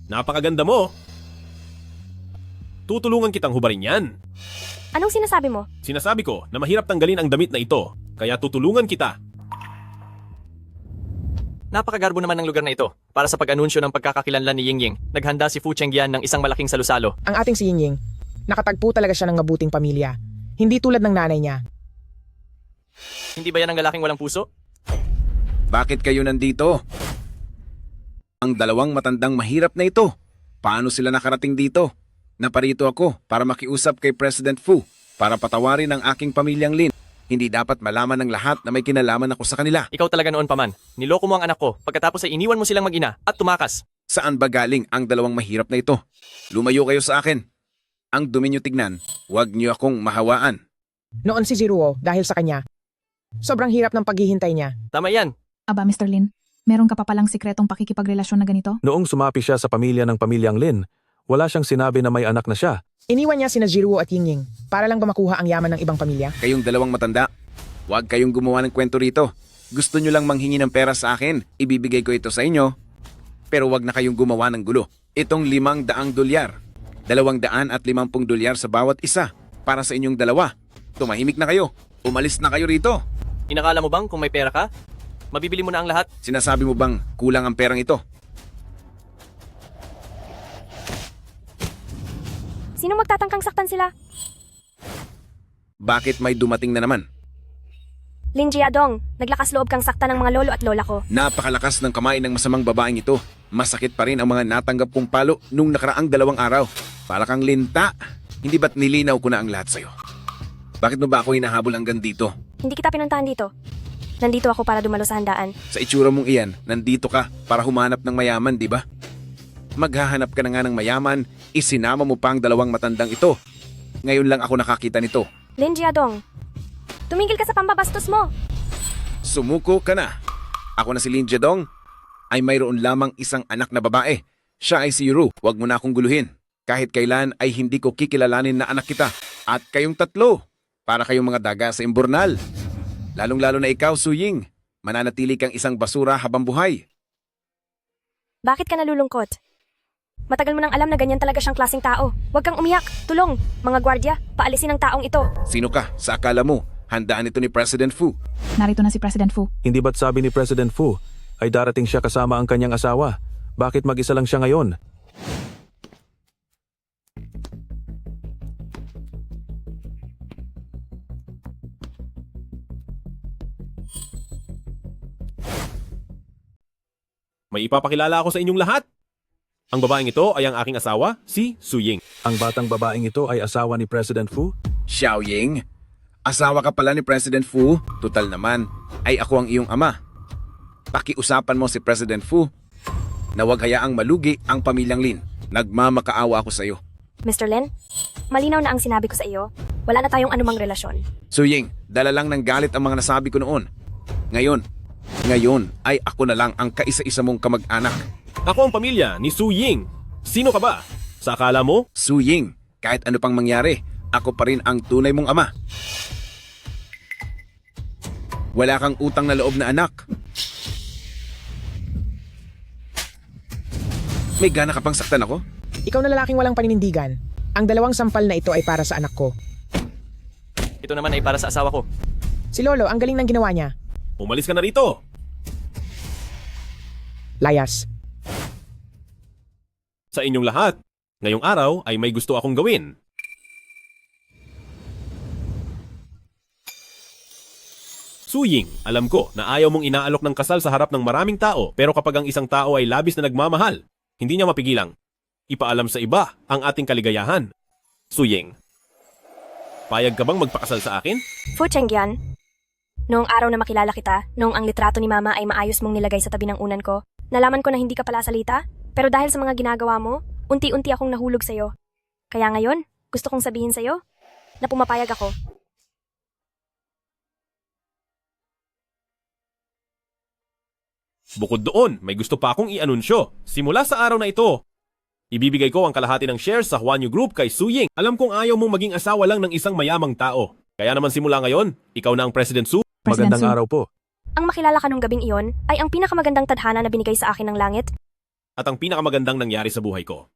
Napakaganda mo. Tutulungan kitang hubarin yan. Anong sinasabi mo? Sinasabi ko na mahirap tanggalin ang damit na ito, kaya tutulungan kita. Napakagarbo naman ng lugar na ito. Para sa pag-anunsyo ng pagkakakilanlan ni Yingying, naghanda si Fu Chengyan ng isang malaking salusalo. Ang ating si Yingying, nakatagpo talaga siya ng mabuting pamilya. Hindi tulad ng nanay niya. Hindi ba yan ang lalaking walang puso? Bakit kayo nandito? Ang dalawang matandang mahirap na ito. Paano sila nakarating dito? Naparito ako para makiusap kay President Fu para patawarin ang aking pamilyang Lin. Hindi dapat malaman ng lahat na may kinalaman ako sa kanila. Ikaw talaga noon pa man. Niloko mo ang anak ko pagkatapos ay iniwan mo silang mag-ina at tumakas. Saan ba galing ang dalawang mahirap na ito? Lumayo kayo sa akin. Ang dumi nyo tignan, huwag nyo akong mahawaan. Noon si Ziruo dahil sa kanya. Sobrang hirap ng paghihintay niya. Tama yan. Aba, Mr. Lin, meron ka pa palang sikretong pakikipagrelasyon na ganito? Noong sumapi siya sa pamilya ng pamilyang Lin, wala siyang sinabi na may anak na siya. Iniwan niya sina Ziruo at Yingying para lang ba makuha ang yaman ng ibang pamilya? Kayong dalawang matanda, huwag kayong gumawa ng kwento rito. Gusto nyo lang manghingi ng pera sa akin, ibibigay ko ito sa inyo. Pero huwag na kayong gumawa ng gulo. Itong $500, $250 sa bawat isa para sa inyong dalawa. Tumahimik na kayo. Umalis na kayo rito. Inakala mo bang kung may pera ka, mabibili mo na ang lahat? Sinasabi mo bang kulang ang perang ito? Sino magtatangkang saktan sila? Bakit may dumating na naman? Lin Jiadong, naglakas loob kang saktan ng mga lolo at lola ko. Napakalakas ng kamay ng masamang babaeng ito. Masakit pa rin ang mga natanggap kong palo nung nakaraang 2 araw. Para kang linta. Hindi ba't nilinaw ko na ang lahat sa'yo? Bakit mo ba ako hinahabol hanggang dito? Hindi kita pinuntahan dito. Nandito ako para dumalo sa handaan. Sa itsura mong iyan, nandito ka para humanap ng mayaman, di ba? Maghahanap ka na nga ng mayaman, isinama mo pa ang 2 matandang ito. Ngayon lang ako nakakita nito. Lin Jiadong, tumigil ka sa pambabastos mo. Sumuko ka na. Ako na si Lin Jiadong. Ay mayroon lamang isang anak na babae. Siya ay si Ru. Huwag mo na akong guluhin. Kahit kailan ay hindi ko kikilalanin na anak kita. At kayong 3. Para kayong mga daga sa imburnal. Lalong-lalo na ikaw, Su Ying. Mananatili kang isang basura habang buhay. Bakit ka nalulungkot? Matagal mo nang alam na ganyan talaga siyang klaseng tao. Huwag kang umiyak. Tulong. Mga gwardya, paalisin ang taong ito. Sino ka? Sa akala mo, handaan ito ni President Fu. Narito na si President Fu. Hindi ba't sabi ni President Fu ay darating siya kasama ang kanyang asawa? Bakit mag-isa lang siya ngayon? May ipapakilala ako sa inyong lahat. Ang babaeng ito ay ang aking asawa, si Su Ying. Ang batang babaeng ito ay asawa ni President Fu? Xiao Ying, asawa ka pala ni President Fu. Tutal naman, ay ako ang iyong ama. Pakiusapan mo si President Fu na huwag hayaang malugi ang pamilyang Lin. Nagmamakaawa ako sa iyo. Mr. Lin, malinaw na ang sinabi ko sa iyo. Wala na tayong anumang relasyon. Su Ying, dala lang ng galit ang mga nasabi ko noon. Ngayon ay ako na lang ang kaisa-isa mong kamag-anak. Ako ang pamilya ni Su Ying. Sino ka ba? Sa akala mo? Su Ying, kahit ano pang mangyari, ako pa rin ang tunay mong ama. Wala kang utang na loob na anak. May gana ka pang saktan ako? Ikaw na lalaking walang paninindigan. Ang 2 sampal na ito ay para sa anak ko. Ito naman ay para sa asawa ko. Si Lolo, ang galing ng ginawa niya. Umalis ka na rito. Layas. Sa inyong lahat, ngayong araw ay may gusto akong gawin. Su Ying, alam ko na ayaw mong inaalok ng kasal sa harap ng maraming tao, pero kapag ang isang tao ay labis na nagmamahal, hindi niya mapigilang ipaalam sa iba ang ating kaligayahan. Su Ying, payag ka bang magpakasal sa akin? Fu Chengyan, noong araw na makilala kita, noong ang litrato ni Mama ay maayos mong nilagay sa tabi ng unan ko, nalaman ko na hindi ka pala salita, pero dahil sa mga ginagawa mo, unti-unti akong nahulog sa'yo. Kaya ngayon, gusto kong sabihin sa'yo na pumapayag ako. Bukod doon, may gusto pa akong i-anunsyo. Simula sa araw na ito, ibibigay ko ang kalahati ng shares sa Huanyu Group kay Su Ying. Alam kong ayaw mong maging asawa lang ng isang mayamang tao. Kaya naman simula ngayon, ikaw na ang President Su. Magandang araw po. Ang makilala ka nung gabing iyon ay ang pinakamagandang tadhana na binigay sa akin ng langit. At ang pinakamagandang nangyari sa buhay ko.